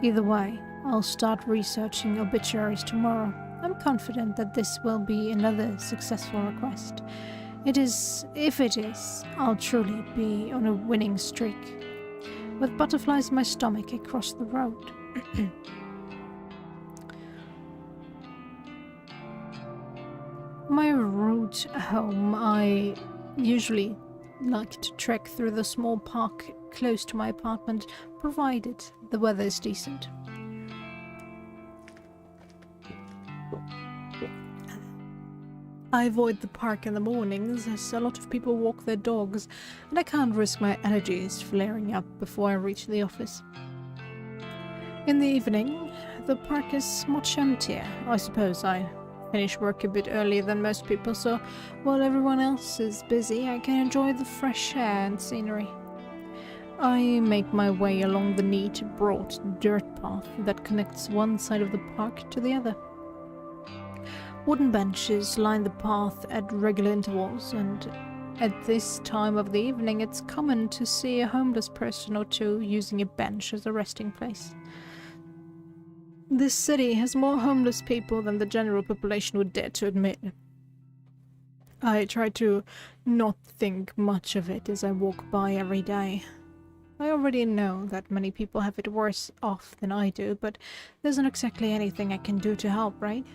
Either way, I'll start researching obituaries tomorrow. I'm confident that this will be another successful request. If it is, I'll truly be on a winning streak. With butterflies in my stomach, I cross the road. My route home, I usually like to trek through the small park close to my apartment, provided the weather is decent. I avoid the park in the mornings, as a lot of people walk their dogs, and I can't risk my energies flaring up before I reach the office. In the evening, the park is much emptier. I suppose I finish work a bit earlier than most people, so while everyone else is busy, I can enjoy the fresh air and scenery. I make my way along the neat, broad dirt path that connects one side of the park to the other. Wooden benches line the path at regular intervals, and at this time of the evening it's common to see a homeless person or two using a bench as a resting place. This city has more homeless people than the general population would dare to admit. I try to not think much of it as I walk by every day. I already know that many people have it worse off than I do, but there's not exactly anything I can do to help, right?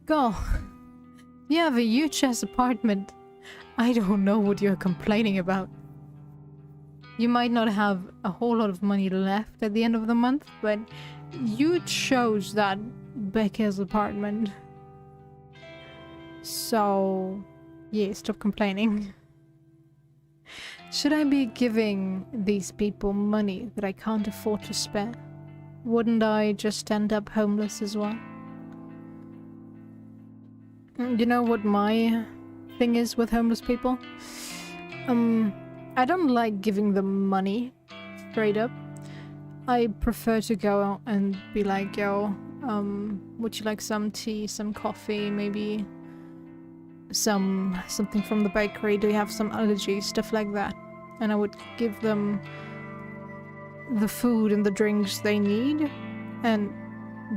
Girl, you have a huge-ass apartment. I don't know what you're complaining about. You might not have a whole lot of money left at the end of the month, but you chose that big-ass apartment. So, yeah, stop complaining. Should I be giving these people money that I can't afford to spare? Wouldn't I just end up homeless as well? You know what my thing is with homeless people? I don't like giving them money, straight up. I prefer to go out and be like, yo, would you like some tea, some coffee, maybe something from the bakery? Do you have some allergies? Stuff like that. And I would give them the food and the drinks they need. And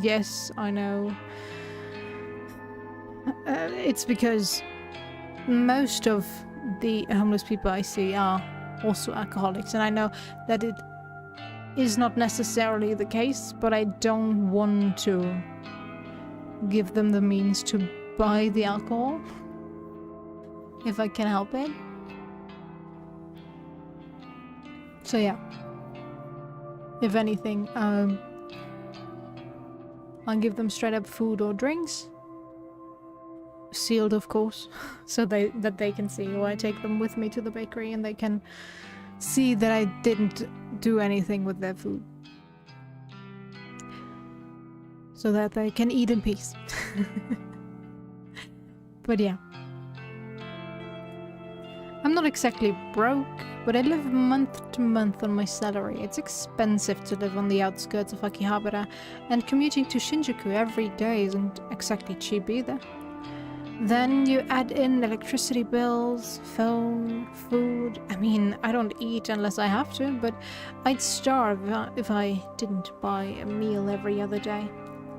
yes, I know It's because most of the homeless people I see are also alcoholics, and I know that it is not necessarily the case, but I don't want to give them the means to buy the alcohol if I can help it. So yeah, if anything, I'll give them straight up food or drinks, sealed of course, so that they can see, or I take them with me to the bakery and they can see that I didn't do anything with their food, so that they can eat in peace. But yeah, I'm not exactly broke, but I live month to month on my salary. It's expensive to live on the outskirts of Akihabara, and commuting to Shinjuku every day isn't exactly cheap either. Then you add in electricity bills, phone, food. I mean, I don't eat unless I have to, but I'd starve if I didn't buy a meal every other day.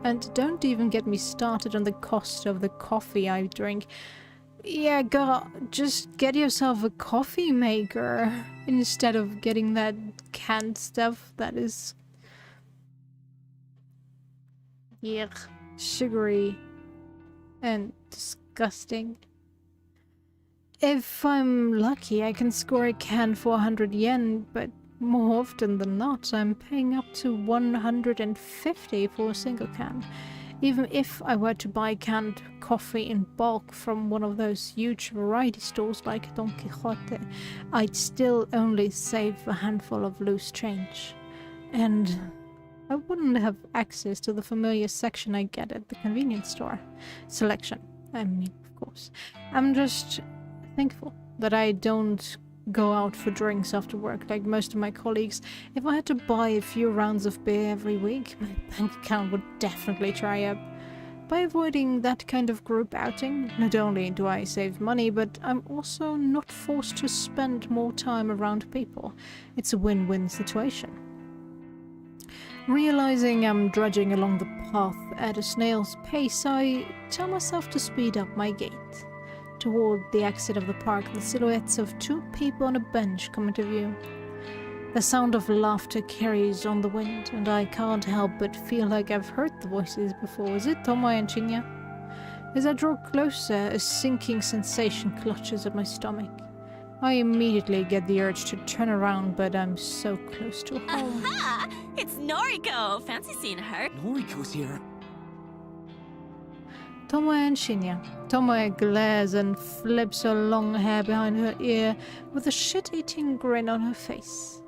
And don't even get me started on the cost of the coffee I drink. Yeah, girl, just get yourself a coffee maker instead of getting that canned stuff that is... yuck, sugary and disgusting. If I'm lucky, I can score a can for 100 yen, but more often than not, I'm paying up to 150 for a single can. Even if I were to buy canned coffee in bulk from one of those huge variety stores like Don Quixote, I'd still only save a handful of loose change. And I wouldn't have access to the familiar section I get at the convenience store. Selection, I mean, of course. I'm just thankful that I don't go out for drinks after work like most of my colleagues. If I had to buy a few rounds of beer every week, my bank account would definitely dry up. By avoiding that kind of group outing, not only do I save money, but I'm also not forced to spend more time around people. It's a win-win situation. Realizing I'm drudging along the path at a snail's pace, I tell myself to speed up my gait. Toward the exit of the park, the silhouettes of two people on a bench come into view. The sound of laughter carries on the wind, and I can't help but feel like I've heard the voices before. Is it Tomoe and Shinya? As I draw closer, a sinking sensation clutches at my stomach. I immediately get the urge to turn around, but I'm so close to home. Aha! It's Noriko! Fancy seeing her. Noriko's here. Tomoe and Shinya. Tomoe glares and flips her long hair behind her ear with a shit-eating grin on her face.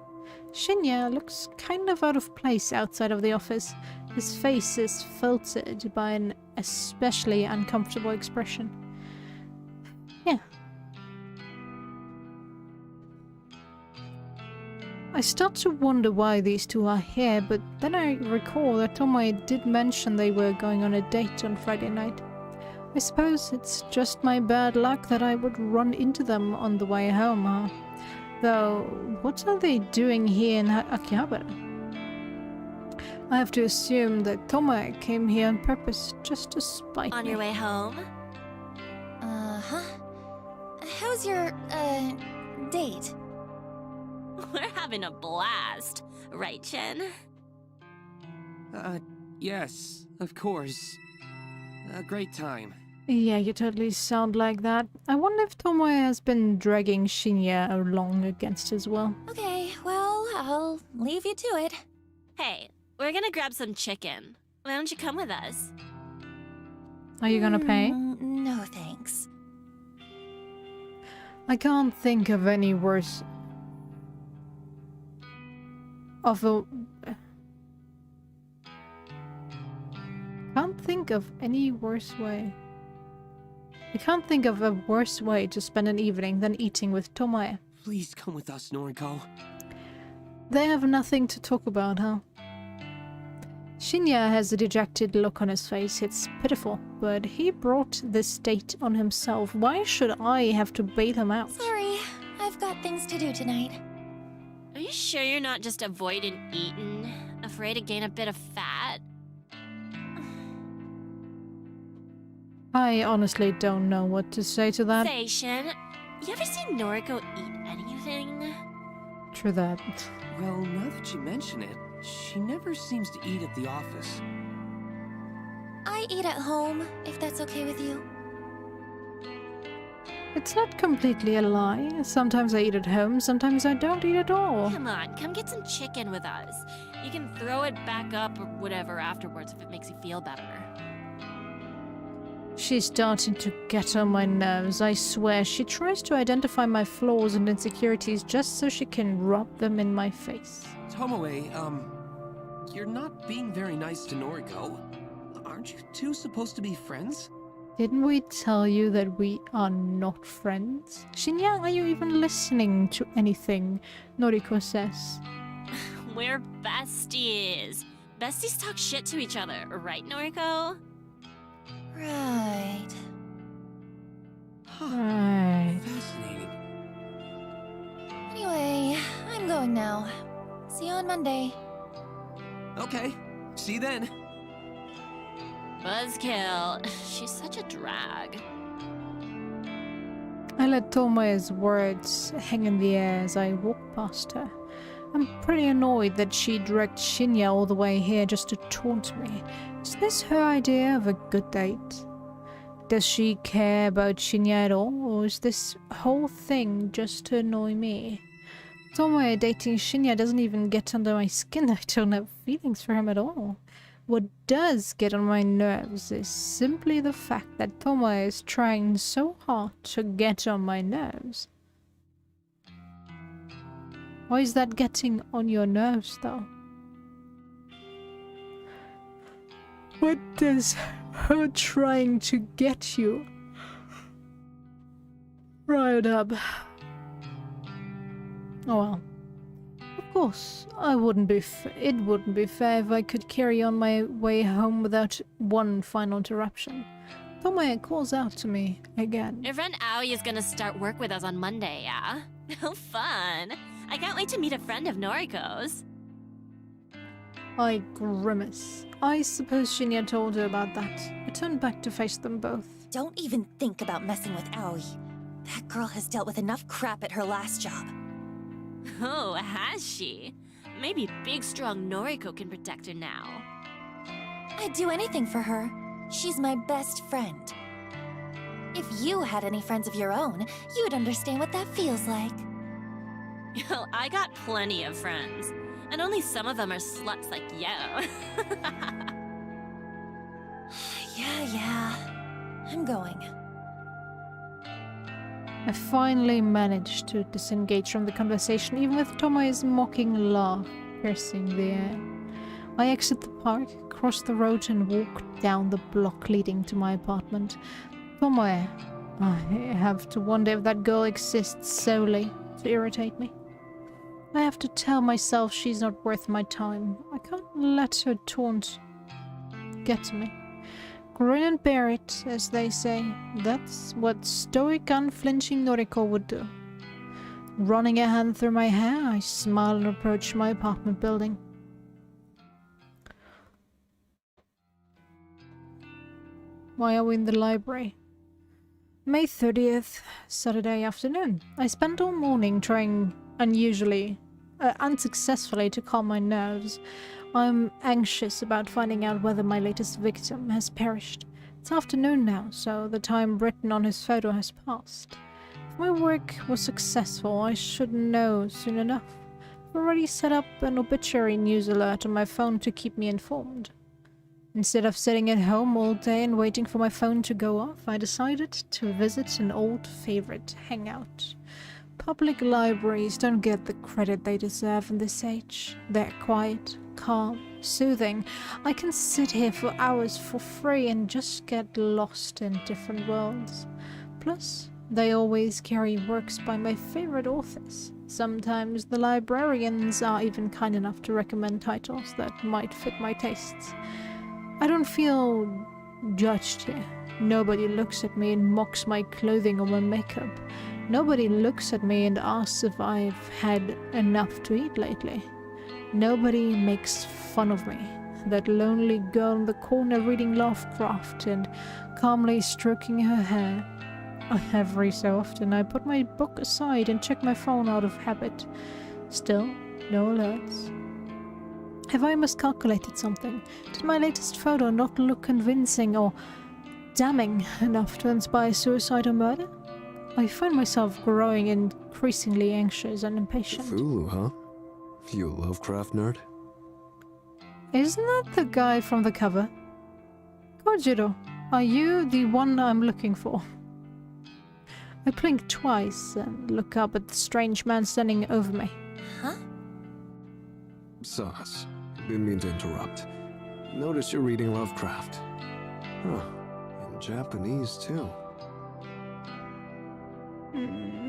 Shinya looks kind of out of place outside of the office. His face is filtered by an especially uncomfortable expression. Yeah. I start to wonder why these two are here, but then I recall that Tomoe did mention they were going on a date on Friday night. I suppose it's just my bad luck that I would run into them on the way home, huh? Though, what are they doing here in Akihabara? I have to assume that Tomoe came here on purpose just to spite me. On your way home? Uh-huh. How's your, date? We're having a blast. Right, Chen? Yes, of course. A great time. Yeah, you totally sound like that. I wonder if Tomoe has been dragging Shinya along against his will. Okay, well, I'll leave you to it. Hey, we're gonna grab some chicken. Why don't you come with us? Are you gonna pay? No, thanks. I can't think of any worse... Can't think of any worse way. I can't think of a worse way to spend an evening than eating with Tomoe. Please come with us, Noriko. They have nothing to talk about, huh? Shinya has a dejected look on his face. It's pitiful, but he brought this date on himself. Why should I have to bail him out? Sorry, I've got things to do tonight. Are you sure you're not just avoiding eating? Afraid to gain a bit of fat? I honestly don't know what to say to that. Say, Shin, you ever seen Noriko eat anything? True that. Well, now that you mention it, she never seems to eat at the office. I eat at home, if that's okay with you. It's not completely a lie. Sometimes I eat at home, sometimes I don't eat at all. Come on, come get some chicken with us. You can throw it back up or whatever afterwards if it makes you feel better. She's starting to get on my nerves, I swear. She tries to identify my flaws and insecurities just so she can rub them in my face. Tomoe, you're not being very nice to Noriko. Aren't you two supposed to be friends? Didn't we tell you that we are not friends? Shinya, are you even listening to anything Noriko says? We're besties. Besties talk shit to each other, right, Noriko? Right. Right. Fascinating. Anyway, I'm going now. See you on Monday. Okay, see you then. Buzzkill. She's such a drag. I let Tomoe's words hang in the air as I walk past her. I'm pretty annoyed that she dragged Shinya all the way here just to taunt me. Is this her idea of a good date? Does she care about Shinya at all, or is this whole thing just to annoy me? Tomoe dating Shinya doesn't even get under my skin. I don't have feelings for him at all. What does get on my nerves is simply the fact that Tomoe is trying so hard to get on my nerves. Why is that getting on your nerves, though? What does her trying to get you riled up? Oh well. Of course, it wouldn't be fair if I could carry on my way home without one final interruption. Tomoe calls out to me again. Your friend Aoi is gonna start work with us on Monday, yeah? Oh, fun! I can't wait to meet a friend of Noriko's. I grimace. I suppose Shinya told her about that. I turned back to face them both. Don't even think about messing with Aoi. That girl has dealt with enough crap at her last job. Oh, has she? Maybe big, strong Noriko can protect her now. I'd do anything for her. She's my best friend. If you had any friends of your own, you'd understand what that feels like. Well, I got plenty of friends. And only some of them are sluts like you. Yeah. I'm going. I finally managed to disengage from the conversation, even with Tomoe's mocking laugh piercing the air. I exit the park, cross the road, and walk down the block leading to my apartment. Tomoe. I have to wonder if that girl exists solely to irritate me. I have to tell myself she's not worth my time. I can't let her taunt get to me. Grin and bear it, as they say. That's what stoic, unflinching Noriko would do. Running a hand through my hair, I smile and approach my apartment building. Why are we in the library? May 30th, Saturday afternoon. I spent all morning trying unsuccessfully to calm my nerves. I'm anxious about finding out whether my latest victim has perished. It's afternoon now, so the time written on his photo has passed. If my work was successful, I should know soon enough. I've already set up an obituary news alert on my phone to keep me informed. Instead of sitting at home all day and waiting for my phone to go off, I decided to visit an old favorite hangout. Public libraries don't get the credit they deserve in this age. They're quiet, calm, soothing. I can sit here for hours for free and just get lost in different worlds. Plus, they always carry works by my favorite authors. Sometimes the librarians are even kind enough to recommend titles that might fit my tastes. I don't feel judged here. Nobody looks at me and mocks my clothing or my makeup. Nobody looks at me and asks if I've had enough to eat lately. Nobody makes fun of me. that lonely girl in the corner reading Lovecraft and calmly stroking her hair. Every so often I put my book aside and check my phone out of habit. Still, no alerts. Have I miscalculated something? Did my latest photo not look convincing or damning enough to inspire suicide or murder? I find myself growing increasingly anxious and impatient. Cthulhu, huh? You a Lovecraft nerd? Isn't that the guy from the cover? Kojiro, are you the one I'm looking for? I blink twice and look up at the strange man standing over me. Huh? Sus, didn't mean to interrupt. Notice you're reading Lovecraft. Huh, in Japanese too.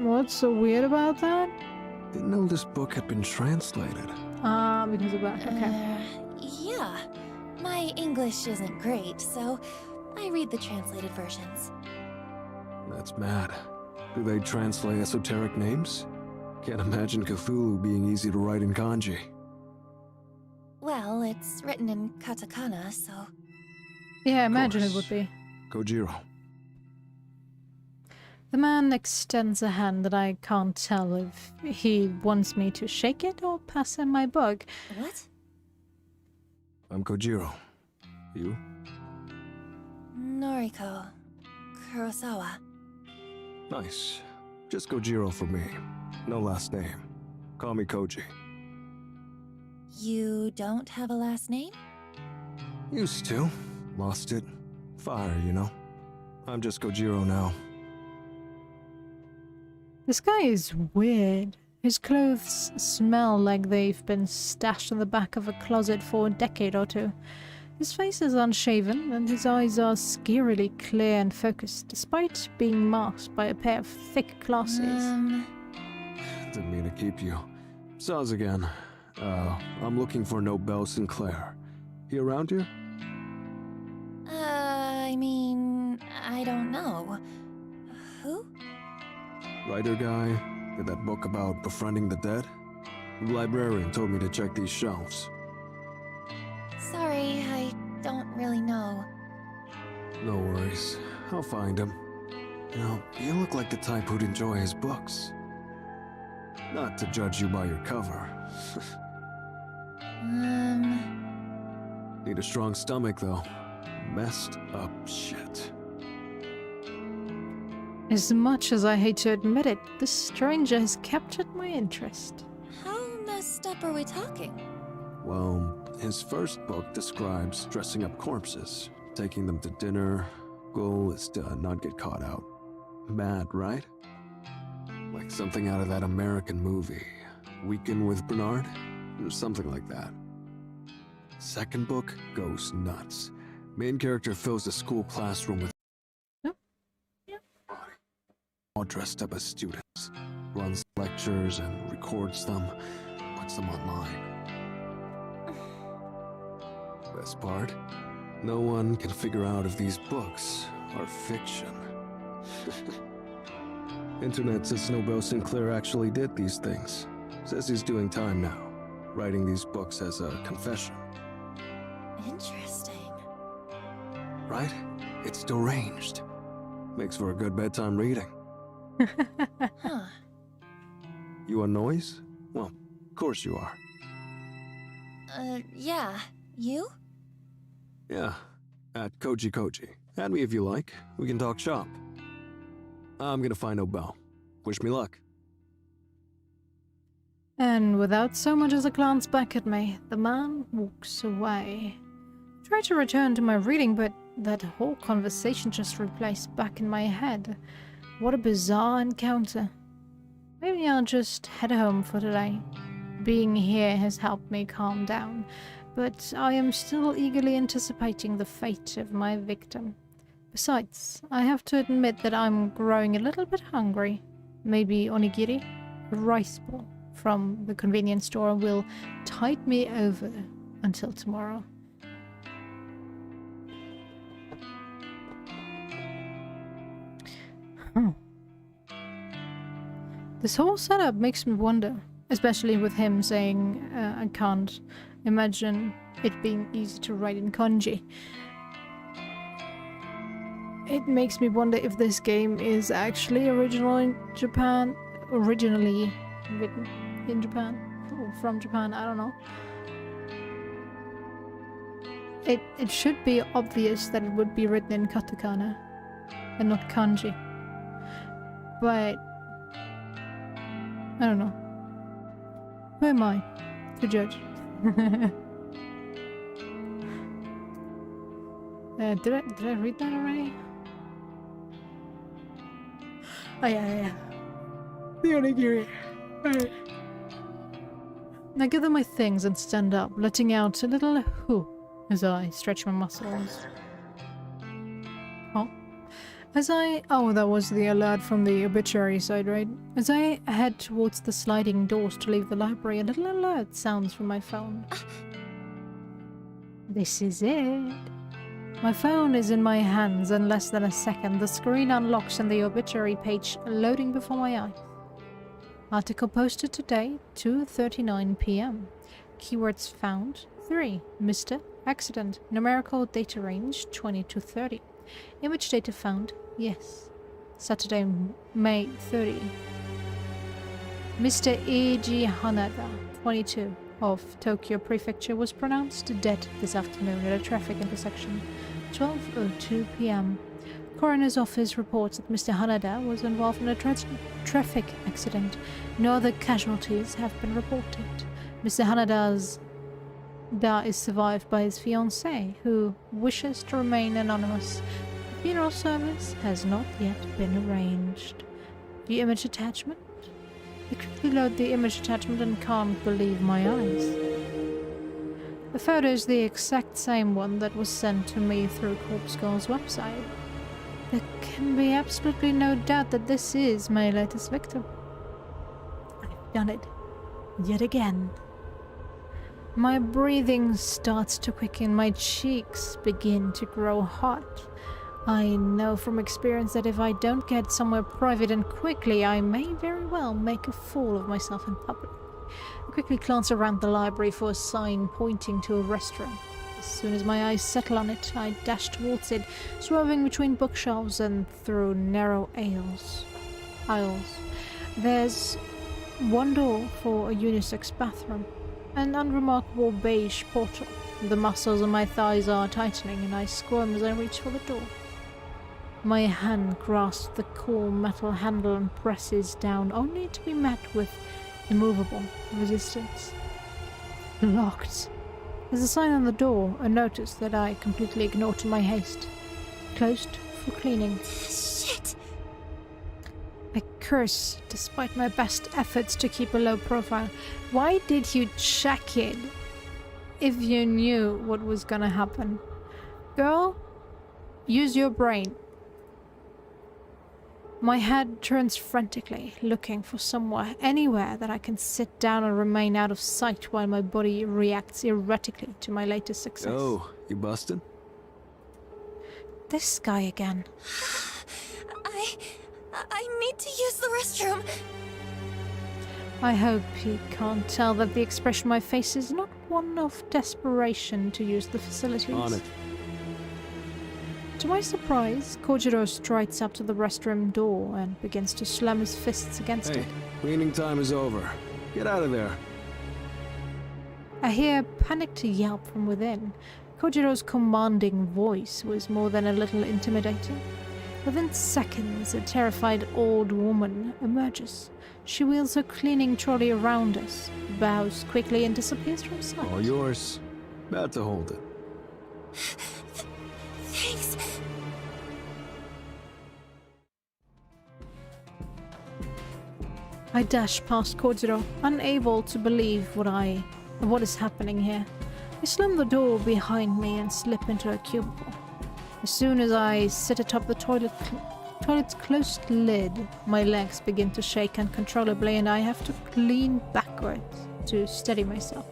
What's so weird about that? Didn't know this book had been translated. Ah, because of that, okay. Yeah. My English isn't great, so I read the translated versions. That's mad. Do they translate esoteric names? Can't imagine Cthulhu being easy to write in kanji. Well, it's written in katakana, so... Yeah, I imagine it course. would be. Kojiro. The man extends a hand that I can't tell if he wants me to shake it or pass him my book. What? I'm Kojiro. You? Noriko. Kurosawa. Nice. Just Kojiro for me. No last name. Call me Koji. You don't have a last name? Used to. Lost it. Fire, you know. I'm just Kojiro now. This guy is weird. His clothes smell like they've been stashed in the back of a closet for a decade or two. His face is unshaven, and his eyes are scarily clear and focused, despite being masked by a pair of thick glasses. Didn't mean to keep you. Saz again. I'm looking for Nobel Sinclair. He around here? I mean, I don't know. Who? Writer guy? Did that book about befriending the dead? The librarian told me to check these shelves. Sorry, I don't really know. No worries. I'll find him. You know, you look like the type who'd enjoy his books. Not to judge you by your cover. Need a strong stomach, though. Messed up shit. As much as I hate to admit it, this stranger has captured my interest. How messed up are we talking? Well, his first book describes dressing up corpses, taking them to dinner. Goal is to not get caught out. Mad, right? Like something out of that American movie, Weekend with Bernard? Or something like that. Second book goes nuts. Main character fills the school classroom with all dressed up as students, runs lectures and records them, puts them online. Best part? No one can figure out if these books are fiction. Internet says Nobel Sinclair actually did these things. Says he's doing time now, writing these books as a confession. Interesting. Right? It's deranged. Makes for a good bedtime reading. Huh. You a noise? Well, of course you are. Yeah. You? Yeah, at Koji Koji. Add me if you like. We can talk shop. I'm gonna find Nobel. Wish me luck. And without so much as a glance back at me, the man walks away. I try to return to my reading, but that whole conversation just replays back in my head. What a bizarre encounter. Maybe I'll just head home for today. Being here has helped me calm down, but I am still eagerly anticipating the fate of my victim. Besides, I have to admit that I'm growing a little bit hungry. Maybe onigiri, a rice ball from the convenience store, will tide me over until tomorrow. This whole setup makes me wonder, especially with him saying, I can't imagine it being easy to write in kanji. It makes me wonder if this game is actually originally written in Japan, or from Japan, I don't know. It should be obvious that it would be written in katakana and not kanji. But I don't know. Who am I to judge? Did I read that already? Oh yeah. The onigiri. Alright. I gather my things and stand up, letting out a little hoo as I stretch my muscles. Oh, that was the alert from the obituary side, right? As I head towards the sliding doors to leave the library, a little alert sounds from my phone. This is it. My phone is in my hands in less than a second. The screen unlocks and the obituary page loading before my eyes. Article posted today, 2:39 p.m. Keywords found, 3. Mr. Accident. Numerical data range, 20 to 30. Image data found, yes. Saturday, May 30. Mr. Eiji Hanada, 22, of Tokyo Prefecture was pronounced dead this afternoon at a traffic intersection, 12:02 p.m. Coroner's office reports that Mr. Hanada was involved in a traffic accident. No other casualties have been reported. Mr. Hanada's death is survived by his fiancée, who wishes to remain anonymous. The funeral service has not yet been arranged. The image attachment? I quickly load the image attachment and can't believe my eyes. The photo is the exact same one that was sent to me through Corpse Girl's website. There can be absolutely no doubt that this is my latest victim. I've done it. Yet again. My breathing starts to quicken, my cheeks begin to grow hot. I know from experience that if I don't get somewhere private and quickly, I may very well make a fool of myself in public. I quickly glance around the library for a sign pointing to a restroom. As soon as my eyes settle on it, I dash towards it, swerving between bookshelves and through narrow aisles. There's one door for a unisex bathroom, an unremarkable beige portal. The muscles on my thighs are tightening, and I squirm as I reach for the door. My hand grasps the cool metal handle and presses down, only to be met with immovable resistance. Locked. There's a sign on the door, a notice that I completely ignored in my haste. Closed for cleaning. Shit! I curse, despite my best efforts to keep a low profile. Why did you check it if you knew what was gonna happen? Girl, use your brain. My head turns frantically, looking for somewhere, anywhere that I can sit down and remain out of sight while my body reacts erratically to my latest success. Oh, you busted? This guy again. I need to use the restroom. I hope he can't tell that the expression on my face is not one of desperation to use the facilities. On it. To my surprise, Kojiro strides up to the restroom door and begins to slam his fists against Hey, it. cleaning time is over. Get out of there. I hear a panicked yelp from within. Kojiro's commanding voice was more than a little intimidating. Within seconds, a terrified old woman emerges. She wheels her cleaning trolley around us, bows quickly and disappears from sight. All yours. About to hold it. Thanks. I dash past Kojiro, unable to believe what is happening here. I slam the door behind me and slip into a cubicle. As soon as I sit atop the toilet's closed lid, my legs begin to shake uncontrollably and I have to lean backwards to steady myself.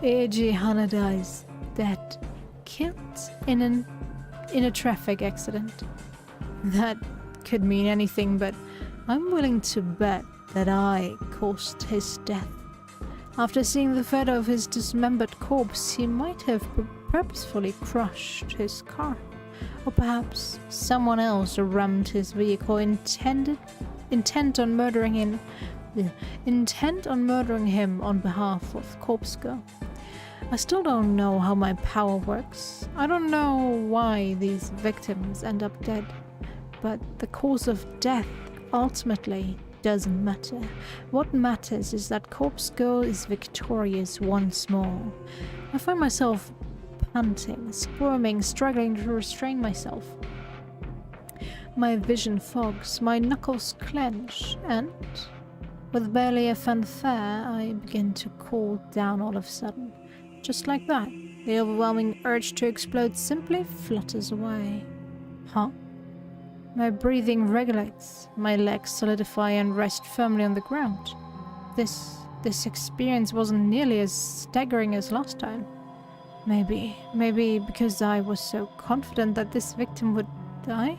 Eiji Hanada is dead, killed in a traffic accident. That could mean anything, but I'm willing to bet that I caused his death. After seeing the photo of his dismembered corpse, he might have purposefully crushed his car. Or perhaps someone else rammed his vehicle intent on murdering him on behalf of Corpse Girl. I still don't know how my power works. I don't know why these victims end up dead, but the cause of death ultimately doesn't matter. What matters is that Corpse Girl is victorious once more. I find myself panting, squirming, struggling to restrain myself. My vision fogs, my knuckles clench, and with barely a fanfare, I begin to cool down all of a sudden. Just like that, the overwhelming urge to explode simply flutters away. Huh? My breathing regulates, my legs solidify and rest firmly on the ground. This experience wasn't nearly as staggering as last time. Maybe because I was so confident that this victim would die?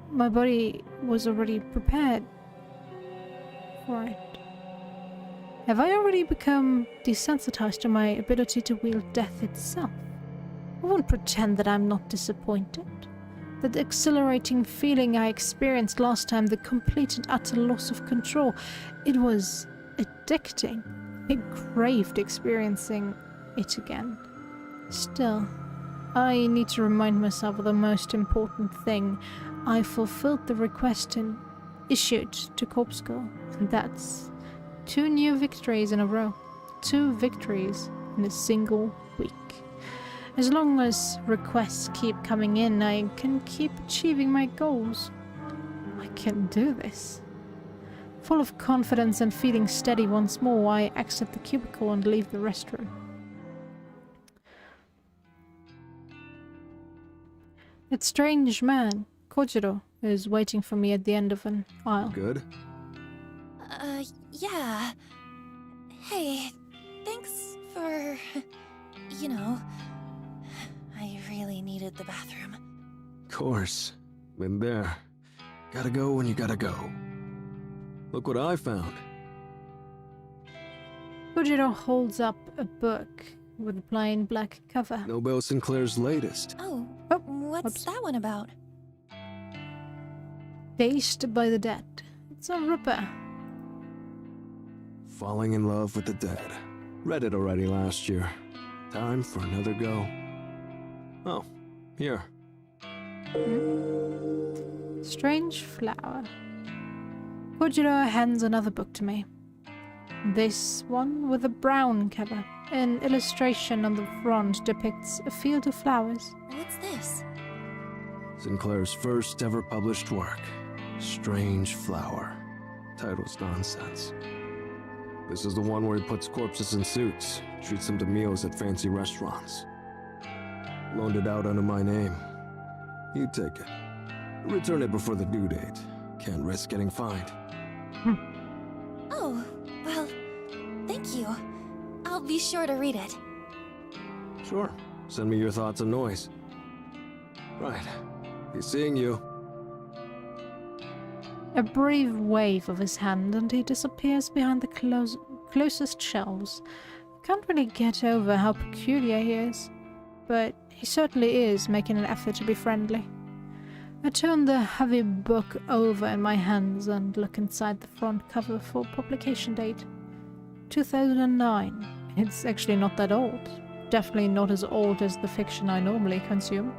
My body was already prepared for it. Have I already become desensitized to my ability to wield death itself? I won't pretend that I'm not disappointed. That exhilarating feeling I experienced last time, the complete and utter loss of control, it was addicting. I craved experiencing it again. Still, I need to remind myself of the most important thing. I fulfilled the request and issued to Corpse Girl, and that's 2 new victories in a row. 2 victories in a single week. As long as requests keep coming in, I can keep achieving my goals. I can do this. Full of confidence and feeling steady once more, I exit the cubicle and leave the restroom. That strange man, Kojiro, is waiting for me at the end of an aisle. Good? Yeah. Hey, thanks for... you know... I really needed the bathroom. Course. Been there. Gotta go when you gotta go. Look what I found. Kojiro holds up a book with a plain black cover. Nobel Sinclair's latest. Oh, what's Oops. that one about? Dazed by the Dead. It's a ripper. Falling in Love with the Dead. Read it already last year. Time for another go. Oh, here. Strange flower. Kojiro hands another book to me. This one with a brown cover. An illustration on the front depicts a field of flowers. What's this? Sinclair's first ever published work. Strange Flower. Title's nonsense. This is the one where he puts corpses in suits, treats them to meals at fancy restaurants. Loaned it out under my name. You take it. Return it before the due date. Can't risk getting fined. Oh, well, thank you. I'll be sure to read it. Sure. Send me your thoughts and noise. Right. Be seeing you. A brief wave of his hand and he disappears behind the closest shelves. Can't really get over how peculiar he is, but he certainly is making an effort to be friendly. I turn the heavy book over in my hands and look inside the front cover for publication date. 2009. It's actually not that old. Definitely not as old as the fiction I normally consume.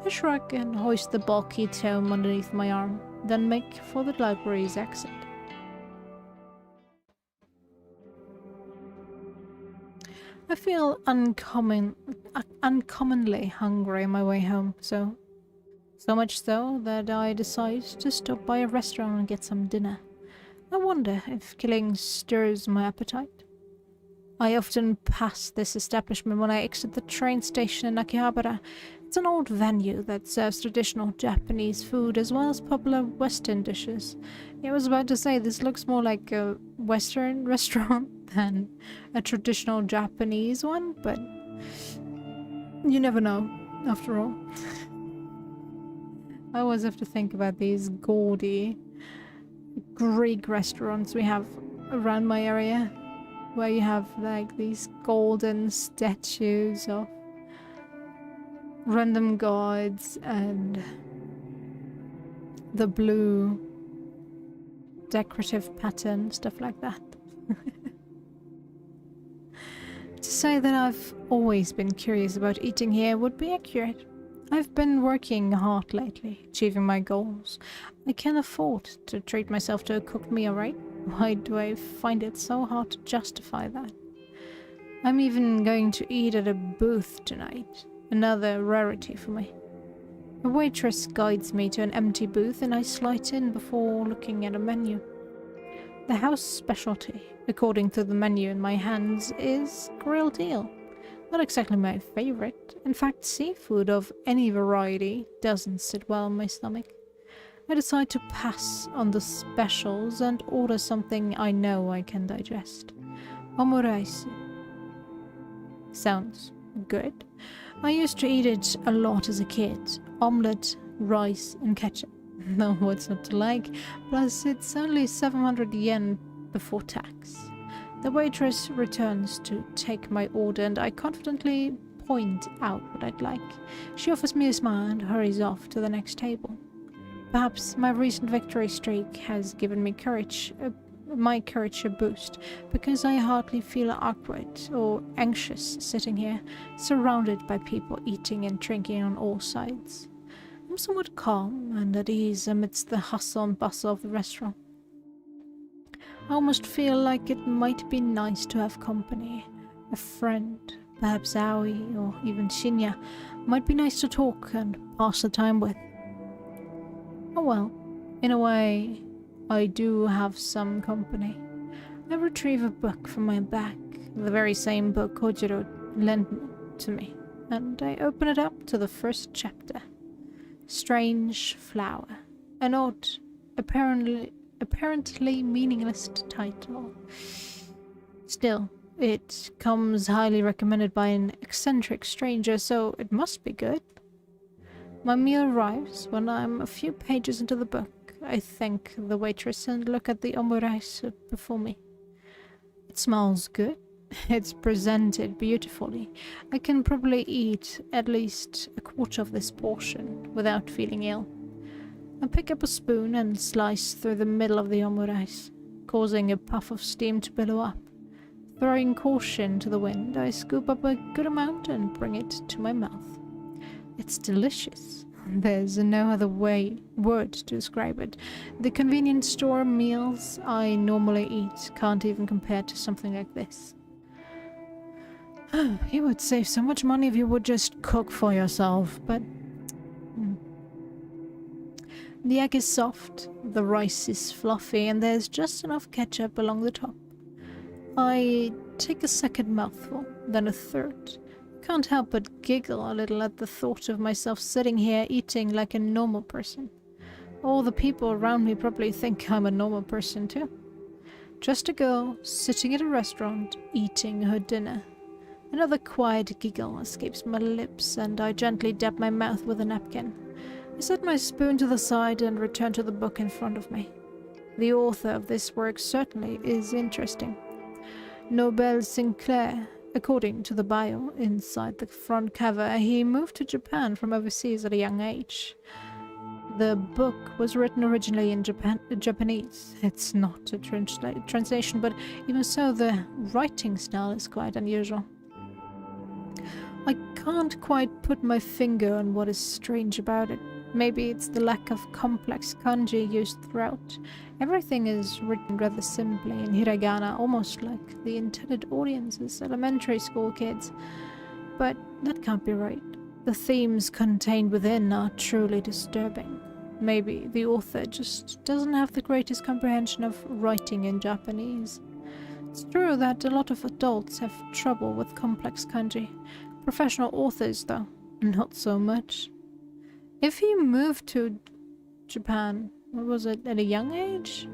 I shrug and hoist the bulky tome underneath my arm, then make for the library's exit. I feel uncommonly hungry on my way home, so much so that I decide to stop by a restaurant and get some dinner. I wonder if killing stirs my appetite. I often pass this establishment when I exit the train station in Akihabara. It's an old venue that serves traditional Japanese food as well as popular Western dishes. I was about to say this looks more like a Western restaurant than a traditional Japanese one, but you never know, after all. I always have to think about these gaudy Greek restaurants we have around my area. where you have like these golden statues of random gods and the blue decorative pattern, stuff like that. To say that I've always been curious about eating here would be accurate. I've been working hard lately, achieving my goals. I can't afford to treat myself to a cooked meal, right? Why do I find it so hard to justify that? I'm even going to eat at a booth tonight, another rarity for me. A waitress guides me to an empty booth and I slide in before looking at a menu. The house specialty, according to the menu in my hands, is grilled eel. Not exactly my favorite. In fact, seafood of any variety doesn't sit well in my stomach. I decide to pass on the specials and order something I know I can digest. Omurice. Sounds good. I used to eat it a lot as a kid. Omelette, rice and ketchup. No, what's not to like? Plus, it's only 700 yen before tax. The waitress returns to take my order and I confidently point out what I'd like. She offers me a smile and hurries off to the next table. Perhaps my recent victory streak has given me my courage a boost, because I hardly feel awkward or anxious sitting here, surrounded by people eating and drinking on all sides. I'm somewhat calm and at ease amidst the hustle and bustle of the restaurant. I almost feel like it might be nice to have company. A friend, perhaps Aoi or even Shinya, might be nice to talk and pass the time with. Oh well, in a way, I do have some company. I retrieve a book from my bag, the very same book Kojiro lent to me, and I open it up to the first chapter. Strange Flower. An odd, apparently meaningless title. Still, it comes highly recommended by an eccentric stranger, so it must be good. My meal arrives when I'm a few pages into the book. I thank the waitress and look at the omurice before me. It smells good. It's presented beautifully. I can probably eat at least a quarter of this portion without feeling ill. I pick up a spoon and slice through the middle of the omurice, causing a puff of steam to billow up. Throwing caution to the wind, I scoop up a good amount and bring it to my mouth. It's delicious. There's no other word to describe it. The convenience store meals I normally eat can't even compare to something like this. You would save so much money if you would just cook for yourself, but... The egg is soft, the rice is fluffy, and there's just enough ketchup along the top. I take a second mouthful, then a third. Can't help but giggle a little at the thought of myself sitting here eating like a normal person. All the people around me probably think I'm a normal person too. Just a girl sitting at a restaurant eating her dinner. Another quiet giggle escapes my lips and I gently dab my mouth with a napkin. I set my spoon to the side and return to the book in front of me. The author of this work certainly is interesting. Nobel Sinclair. According to the bio inside the front cover, he moved to Japan from overseas at a young age. The book was written originally in Japanese. It's not a translation, but even so, the writing style is quite unusual. I can't quite put my finger on what is strange about it. Maybe it's the lack of complex kanji used throughout. Everything is written rather simply in hiragana, almost like the intended audience is elementary school kids. But that can't be right. The themes contained within are truly disturbing. Maybe the author just doesn't have the greatest comprehension of writing in Japanese. It's true that a lot of adults have trouble with complex kanji. Professional authors, though, not so much. If he moved to Japan, what was it, at a young age?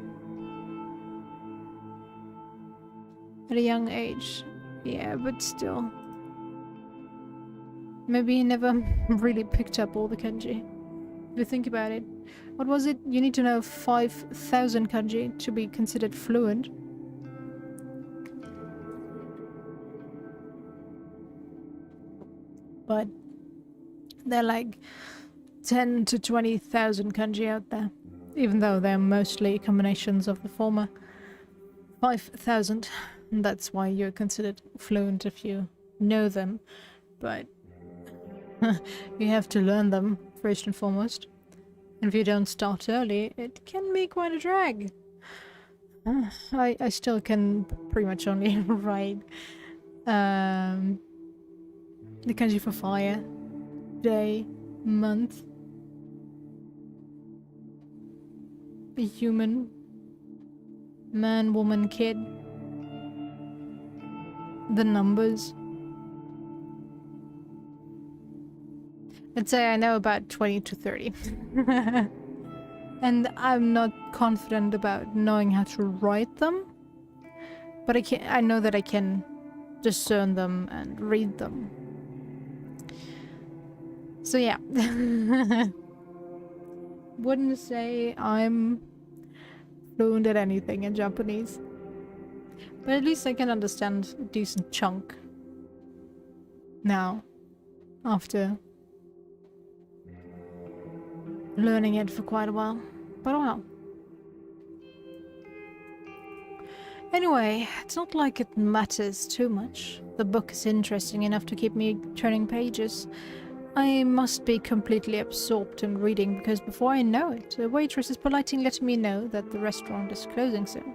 At a young age, yeah, but still. Maybe he never really picked up all the kanji. If you think about it. What was it? You need to know 5,000 kanji to be considered fluent. but they're like 10 to 20,000 kanji out there, even though they're mostly combinations of the former. 5,000. That's why you're considered fluent if you know them, but you have to learn them first and foremost. And if you don't start early, it can be quite a drag. I still can pretty much only write the kanji for fire, day, month, a human, man, woman, kid, the numbers. I'd say I know about 20 to 30. And I'm not confident about knowing how to write them, but I know that I can discern them and read them. So yeah. Wouldn't say I'm fluent at anything in Japanese, but at least I can understand a decent chunk now, after learning it for quite a while. But oh well. Anyway, it's not like it matters too much. The book is interesting enough to keep me turning pages. I must be completely absorbed in reading, because before I know it, the waitress is politely letting me know that the restaurant is closing soon.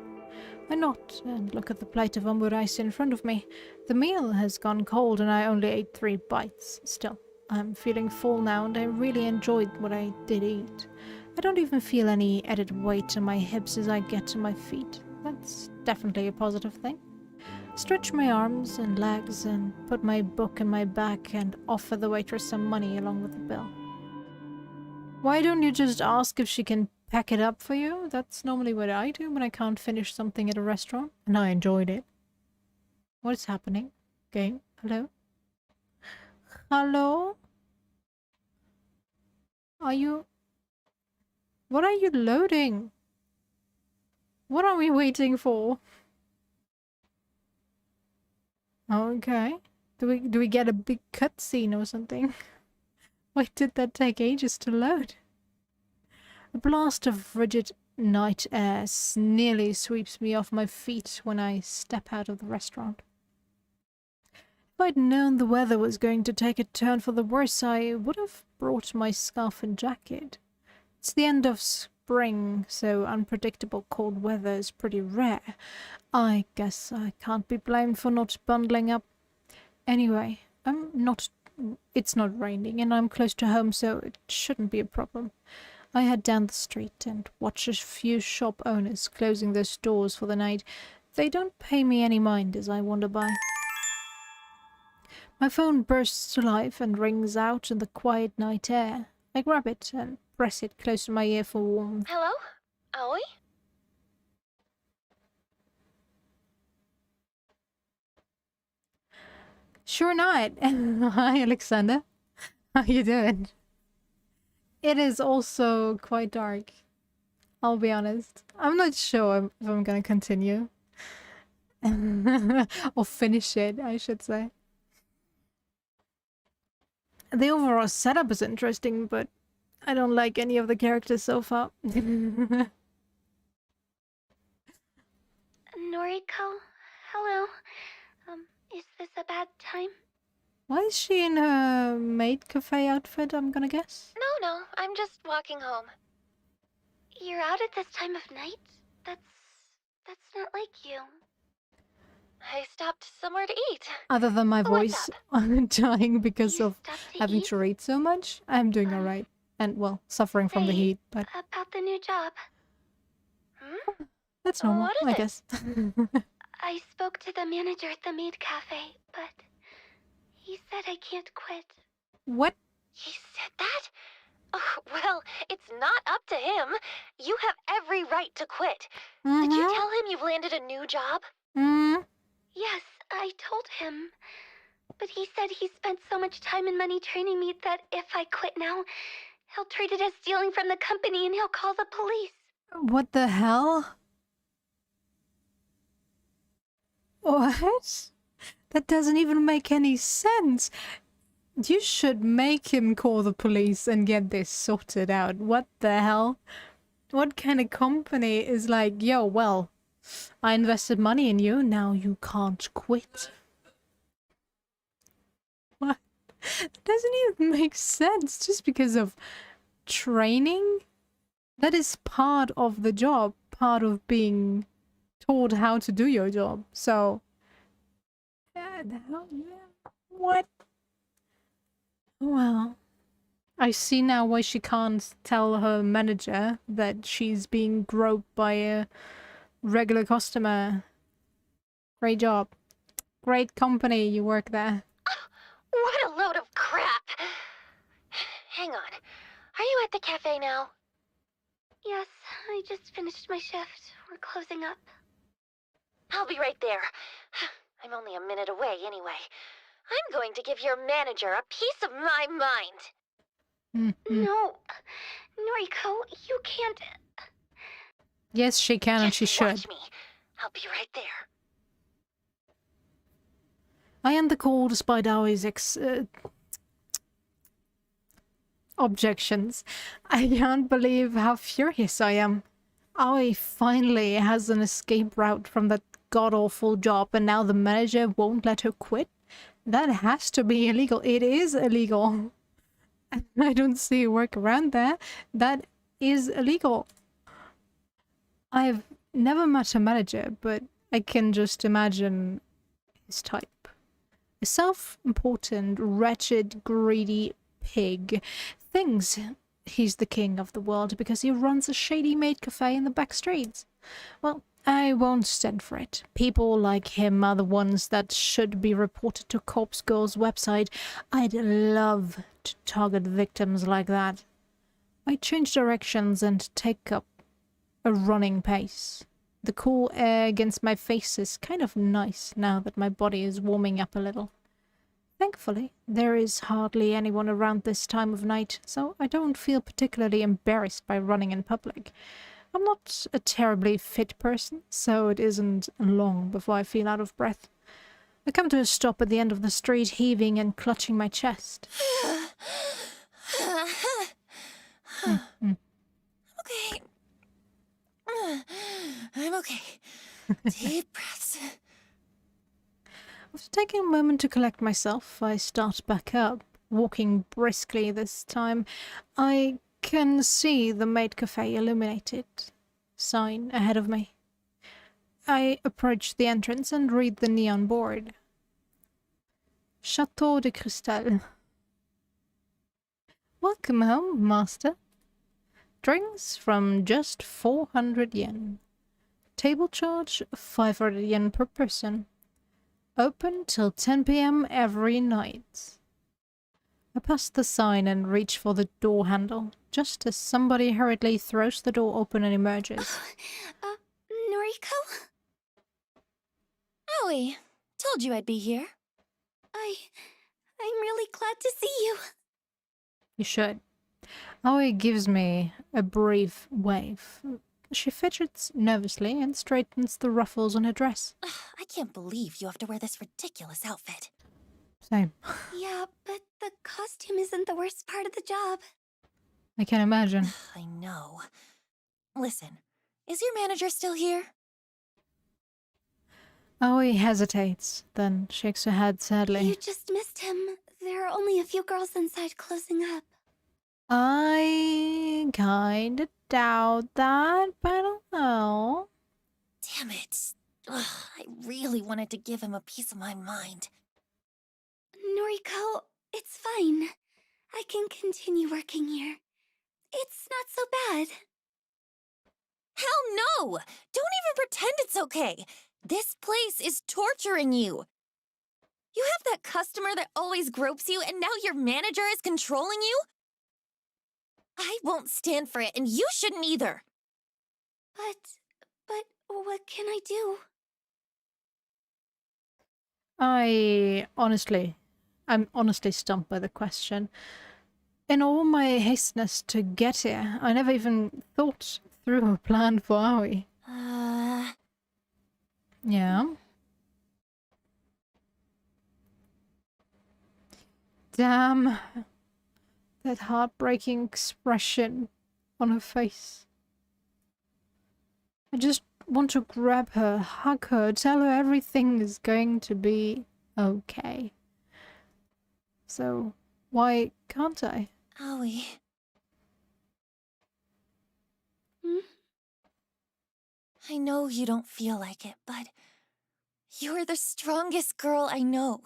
I nod and look at the plate of omurice in front of me. The meal has gone cold and I only ate 3 bites. Still, I'm feeling full now and I really enjoyed what I did eat. I don't even feel any added weight on my hips as I get to my feet. That's definitely a positive thing. Stretch my arms and legs and put my book in my back and offer the waitress some money along with the bill. Why don't you just ask if she can pack it up for you? That's normally what I do when I can't finish something at a restaurant, and I enjoyed it. What is happening? Game? Hello? Hello? Are you... What are you loading? What are we waiting for? Okay. Do we get a big cutscene or something? Why did that take ages to load? A blast of frigid night air nearly sweeps me off my feet when I step out of the restaurant. If I'd known the weather was going to take a turn for the worse, I would have brought my scarf and jacket. It's the end of spring, so unpredictable cold weather is pretty rare. I guess I can't be blamed for not bundling up. Anyway, it's not raining and I'm close to home, so it shouldn't be a problem. I head down the street and watch a few shop owners closing their stores for the night. They don't pay me any mind as I wander by. My phone bursts to life and rings out in the quiet night air. I grab it and press it close to my ear for warmth. Hello? Aoi? Sure not. Hi, Alexander. How you doing? It is also quite dark. I'll be honest. I'm not sure if I'm gonna continue. Or finish it, I should say. The overall setup is interesting, but I don't like any of the characters so far. Noriko? Hello? Is this a bad time? Why is she in her maid cafe outfit, I'm gonna guess? No, I'm just walking home. You're out at this time of night? That's not like you. I stopped somewhere to eat. Other than my voice dying because You of stopped to having eat? to read so much, I'm doing alright. And, well, suffering from the Say, heat, but About the new job. that's normal, what is I it? guess. I spoke to the manager at the maid cafe, but he said I can't quit. What? He said that? Oh, well, it's not up to him. You have every right to quit. Did you tell him you've landed a new job? Yes, I told him. But he said he spent so much time and money training me that if I quit now, he'll treat it as stealing from the company and he'll call the police. What the hell? What? That doesn't even make any sense. You should make him call the police and get this sorted out. What the hell? What kind of company is like, yo, well, I invested money in you, now you can't quit? What? It doesn't even make sense just because of training. That is part of the job, part of being told how to do your job. So, what? Well, I see now why she can't tell her manager that she's being groped by a regular customer. Great job. Great company you work there. What a load of crap! Hang on. Are you at the cafe now? Yes, I just finished my shift. We're closing up. I'll be right there. I'm only a minute away anyway. I'm going to give your manager a piece of my mind. No, Noriko, you can't. Yes, she can and she Just should. watch me. I'll be right there. I am the call despite Aoi's objections. I can't believe how furious I am. Aoi finally has an escape route from that god-awful job and now the manager won't let her quit? That has to be illegal. It is illegal. I don't see a workaround there. That is illegal. I've never met a manager, but I can just imagine his type. A self-important, wretched, greedy pig thinks he's the king of the world because he runs a shady maid cafe in the back streets. Well, I won't stand for it. People like him are the ones that should be reported to Corpse Girl's website. I'd love to target victims like that. I change directions and take up a running pace. The cool air against my face is kind of nice now that my body is warming up a little. Thankfully, there is hardly anyone around this time of night, so I don't feel particularly embarrassed by running in public. I'm not a terribly fit person, so it isn't long before I feel out of breath. I come to a stop at the end of the street, heaving and clutching my chest. Okay. I'm okay. Deep breaths. After taking a moment to collect myself, I start back up, walking briskly this time. I can see the maid cafe illuminated sign ahead of me. I approach the entrance and read the neon board. Chateau de Cristal. Welcome home, master. Drinks from just 400 yen. Table charge 500 yen per person. Open till 10 p.m. every night. I pass the sign and reach for the door handle, just as somebody hurriedly throws the door open and emerges. Noriko? Aoi, told you I'd be here. I'm really glad to see you. You should. Aoi gives me a brief wave. She fidgets nervously and straightens the ruffles on her dress. I can't believe you have to wear this ridiculous outfit. Same. Yeah, but the costume isn't the worst part of the job. I can imagine. I know. Listen, is your manager still here? Aoi hesitates, then shakes her head sadly. You just missed him. There are only a few girls inside closing up. I kinda doubt that, but I don't know. Damn it. Ugh, I really wanted to give him a piece of my mind. Noriko, it's fine. I can continue working here. It's not so bad. Hell no! Don't even pretend it's okay! This place is torturing you! You have that customer that always gropes you, and now your manager is controlling you? I won't stand for it, and you shouldn't either! But what can I do? I'm honestly stumped by the question. In all my hasteness to get here, I never even thought through a plan for Aoi. Yeah? Damn. That heartbreaking expression on her face. I just want to grab her, hug her, tell her everything is going to be okay. So, why can't I? Aoi. Hmm? I know you don't feel like it, but you're the strongest girl I know.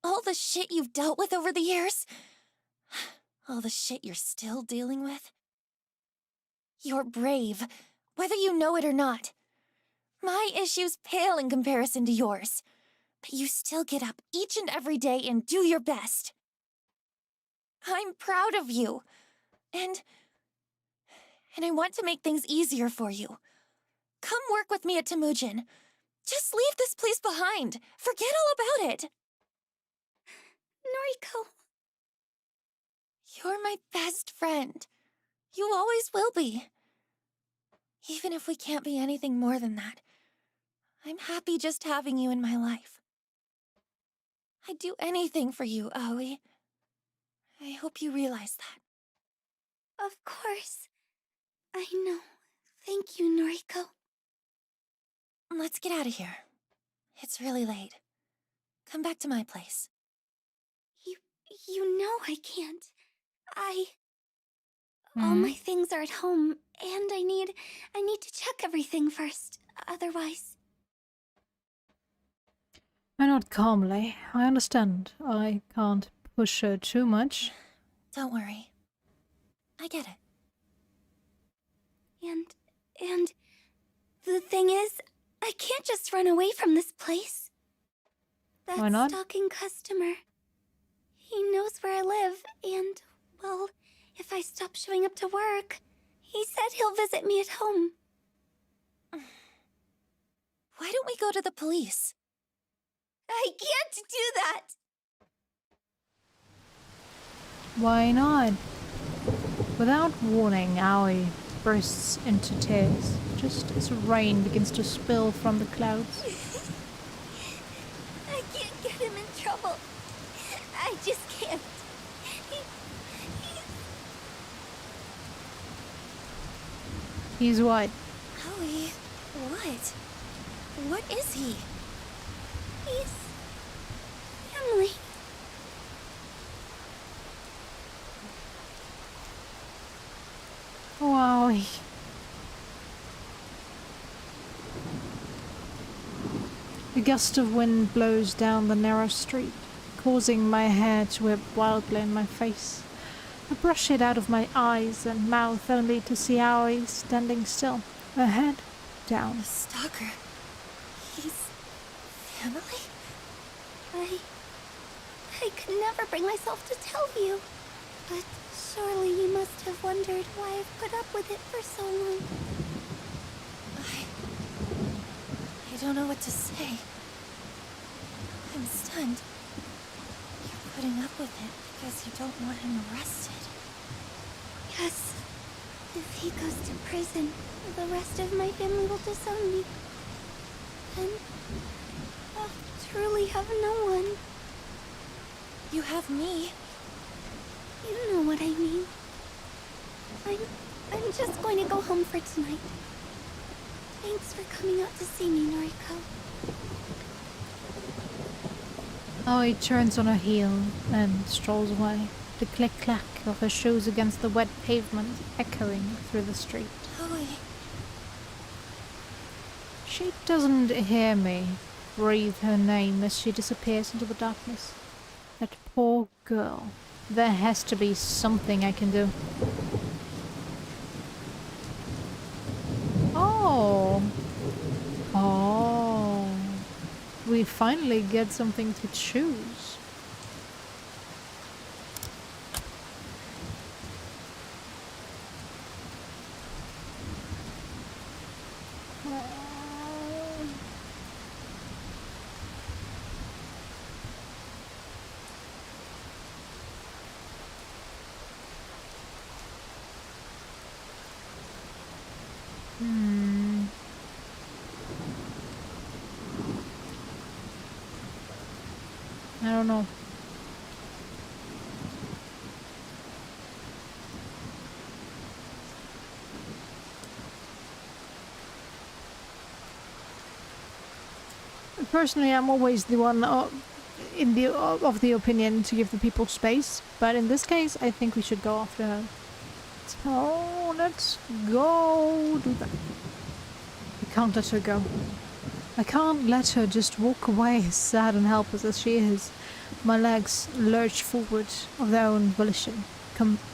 All the shit you've dealt with over the years, all the shit you're still dealing with. You're brave, whether you know it or not. My issues pale in comparison to yours, but you still get up each and every day and do your best. I'm proud of you, and I want to make things easier for you. Come work with me at Temujin. Just leave this place behind. Forget all about it. Noriko. You're my best friend. You always will be. Even if we can't be anything more than that, I'm happy just having you in my life. I'd do anything for you, Aoi. I hope you realize that. Of course. I know. Thank you, Noriko. Let's get out of here. It's really late. Come back to my place. You know I can't. All my things are at home, and I need to check everything first. Otherwise... I nod calmly. I understand. I can't push her too much. Don't worry. I get it. And the thing is, I can't just run away from this place. That Why not? stalking customer, he knows where I live, and, well, if I stop showing up to work, he said he'll visit me at home. Why don't we go to the police? I can't do that! Why not? Without warning, Aoi bursts into tears, just as rain begins to spill from the clouds. I can't get him in trouble. I just can't. He's what? Aoi, what? What is he? He's... family. Wow. A gust of wind blows down the narrow street, causing my hair to whip wildly in my face. I brush it out of my eyes and mouth only to see Aoi standing still, her head down. The stalker. He's... family? I could never bring myself to tell you. But surely you must have wondered why I've put up with it for so long. I don't know what to say. I'm stunned. You're putting up with it because you don't want him arrested. Yes. If he goes to prison, the rest of my family will disown me. Then I'll truly have no one. You have me. You know what I mean. I'm just going to go home for tonight. Thanks for coming out to see me, Noriko. Aoi turns on her heel and strolls away, the click-clack of her shoes against the wet pavement echoing through the street. Aoi. She doesn't hear me breathe her name as she disappears into the darkness. That poor girl. There has to be something I can do. Oh. Oh. We finally get something to choose. I don't know. personally, I'm always the one of the opinion to give the people space, but in this case, I think we should go after her. So let's go do that. I can't let her go. I can't let her just walk away as sad and helpless as she is. My legs lurch forward of their own volition,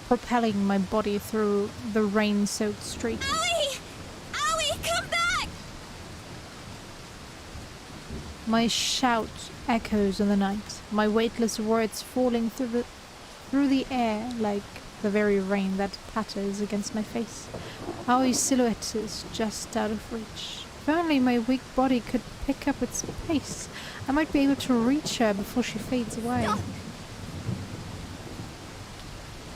propelling my body through the rain-soaked street. Owie! Owie, come back! My shout echoes in the night, my weightless words falling through the air like the very rain that patters against my face. Awie's silhouette is just out of reach. If only my weak body could pick up its pace, I might be able to reach her before she fades away. No.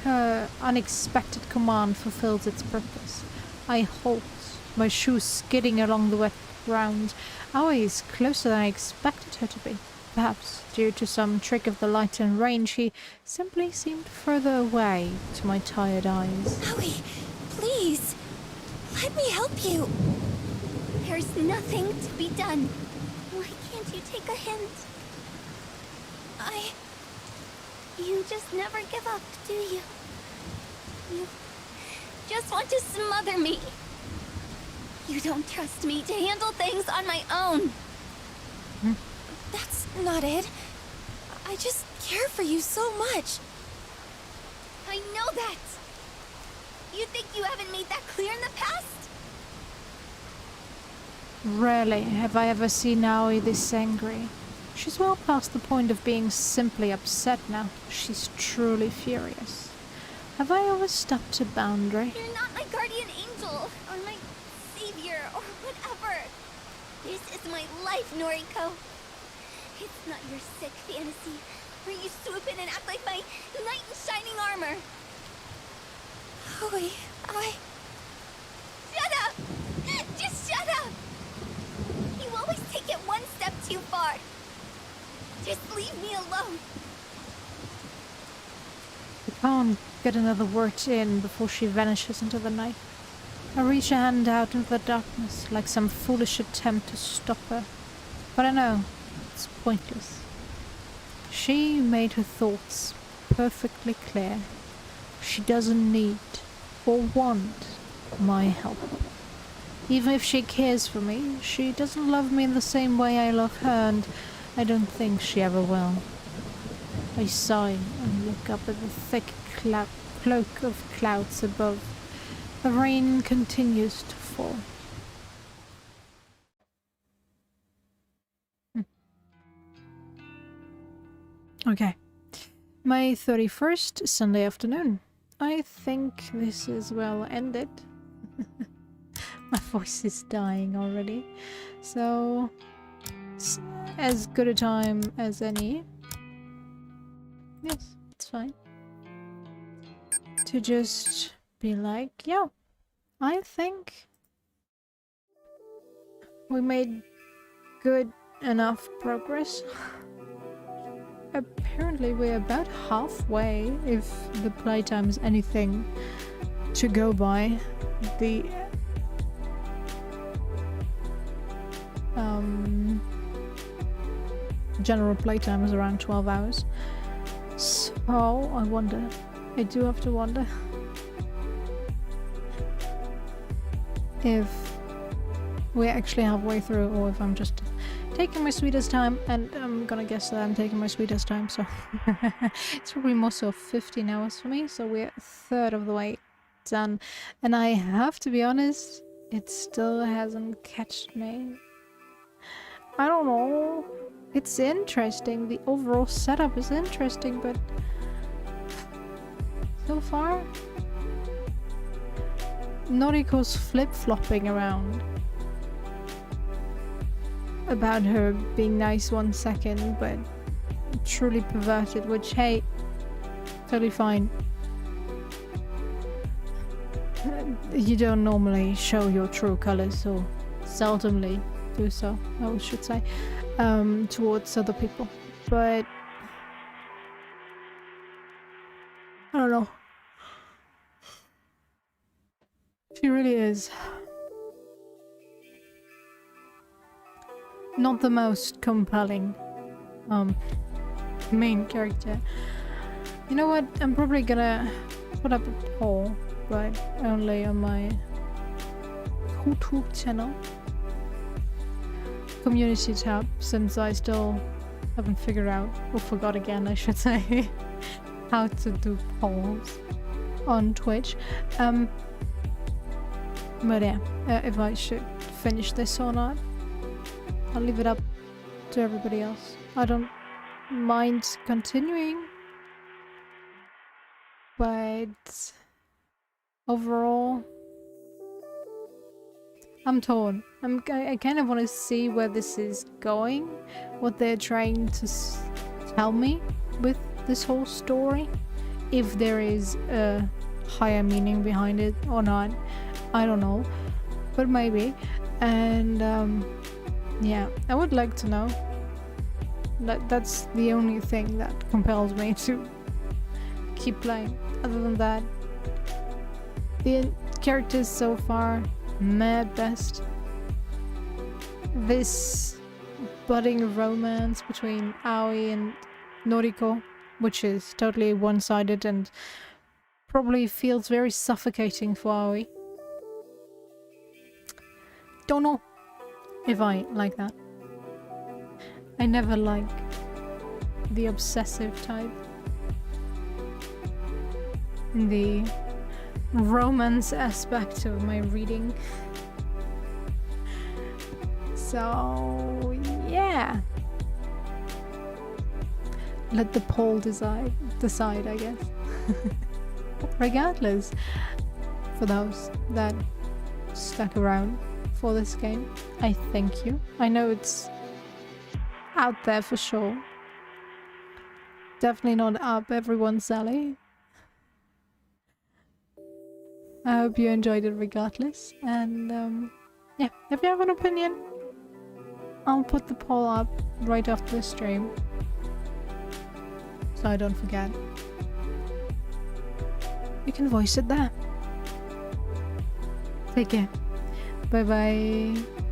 Her unexpected command fulfills its purpose. I halt, my shoes skidding along the wet ground. Aoi is closer than I expected her to be. Perhaps due to some trick of the light and rain, she simply seemed further away to my tired eyes. Owie, please, let me help you. There's nothing to be done. Why can't you take a hint? You just never give up, do you? You just want to smother me. You don't trust me to handle things on my own. That's not it. I just care for you so much. I know that. You think you haven't made that clear in the past? Rarely have I ever seen Aoi this angry. She's well past the point of being simply upset now. She's truly furious. Have I overstepped a boundary? You're not my guardian angel, or my savior, or whatever. This is my life, Noriko. It's not your sick fantasy, where you swoop in and act like my knight in shining armor. Owie, Shut up! Just shut up! You always take it one step too far. Just leave me alone. I can't get another word in before she vanishes into the night. I reach a hand out into the darkness, like some foolish attempt to stop her. But I know it's pointless. She made her thoughts perfectly clear. She doesn't need or want my help. Even if she cares for me, she doesn't love me in the same way I love her, and I don't think she ever will. I sigh and look up at the thick cloak of clouds above. The rain continues to fall. Okay. May 31st, Sunday afternoon. I think this is well ended. My voice is dying already. So, as good a time as any. Yes, it's fine. To just be like, yeah, I think we made good enough progress. Apparently we're about halfway, if the playtime is anything to go by. The general playtime is around 12 hours. So I wonder, I do have to wonder if we're actually halfway through or if I'm just taking my sweetest time, and I'm gonna guess that I'm taking my sweetest time, so it's probably more so 15 hours for me, so we're a third of the way done. And I have to be honest, it still hasn't catched me. I don't know. It's interesting. The overall setup is interesting, but so far, Noriko's flip-flopping around about her being nice 1 second, but truly perverted, which, hey, totally fine. You don't normally show your true colors, or seldomly do so, I should say, towards other people. But I don't know. She really is not the most compelling main character. You know what? I'm probably gonna put up a poll, but only on my YouTube channel community tab, since I still haven't figured out, or forgot again, I should say, how to do polls on Twitch. But yeah, if I should finish this or not, I'll leave it up to everybody else. I don't mind continuing, but overall, I'm torn. I kind of want to see where this is going, what they're trying to tell me with this whole story, if there is a higher meaning behind it or not. I don't know, but maybe. And yeah, I would like to know. That's the only thing that compels me to keep playing. Other than that, the characters so far, meh at best. This budding romance between Aoi and Noriko, which is totally one-sided and probably feels very suffocating for Aoi. Don't know if I like that. I never like the obsessive type. The romance aspect of my reading. So yeah. Let the poll decide, I guess. Regardless, for those that stuck around for this game, I thank you. I know it's out there for sure. Definitely not up everyone's alley. I hope you enjoyed it regardless. And yeah, if you have an opinion, I'll put the poll up right after the stream, so I don't forget. You can voice it there. Take care. Bye bye.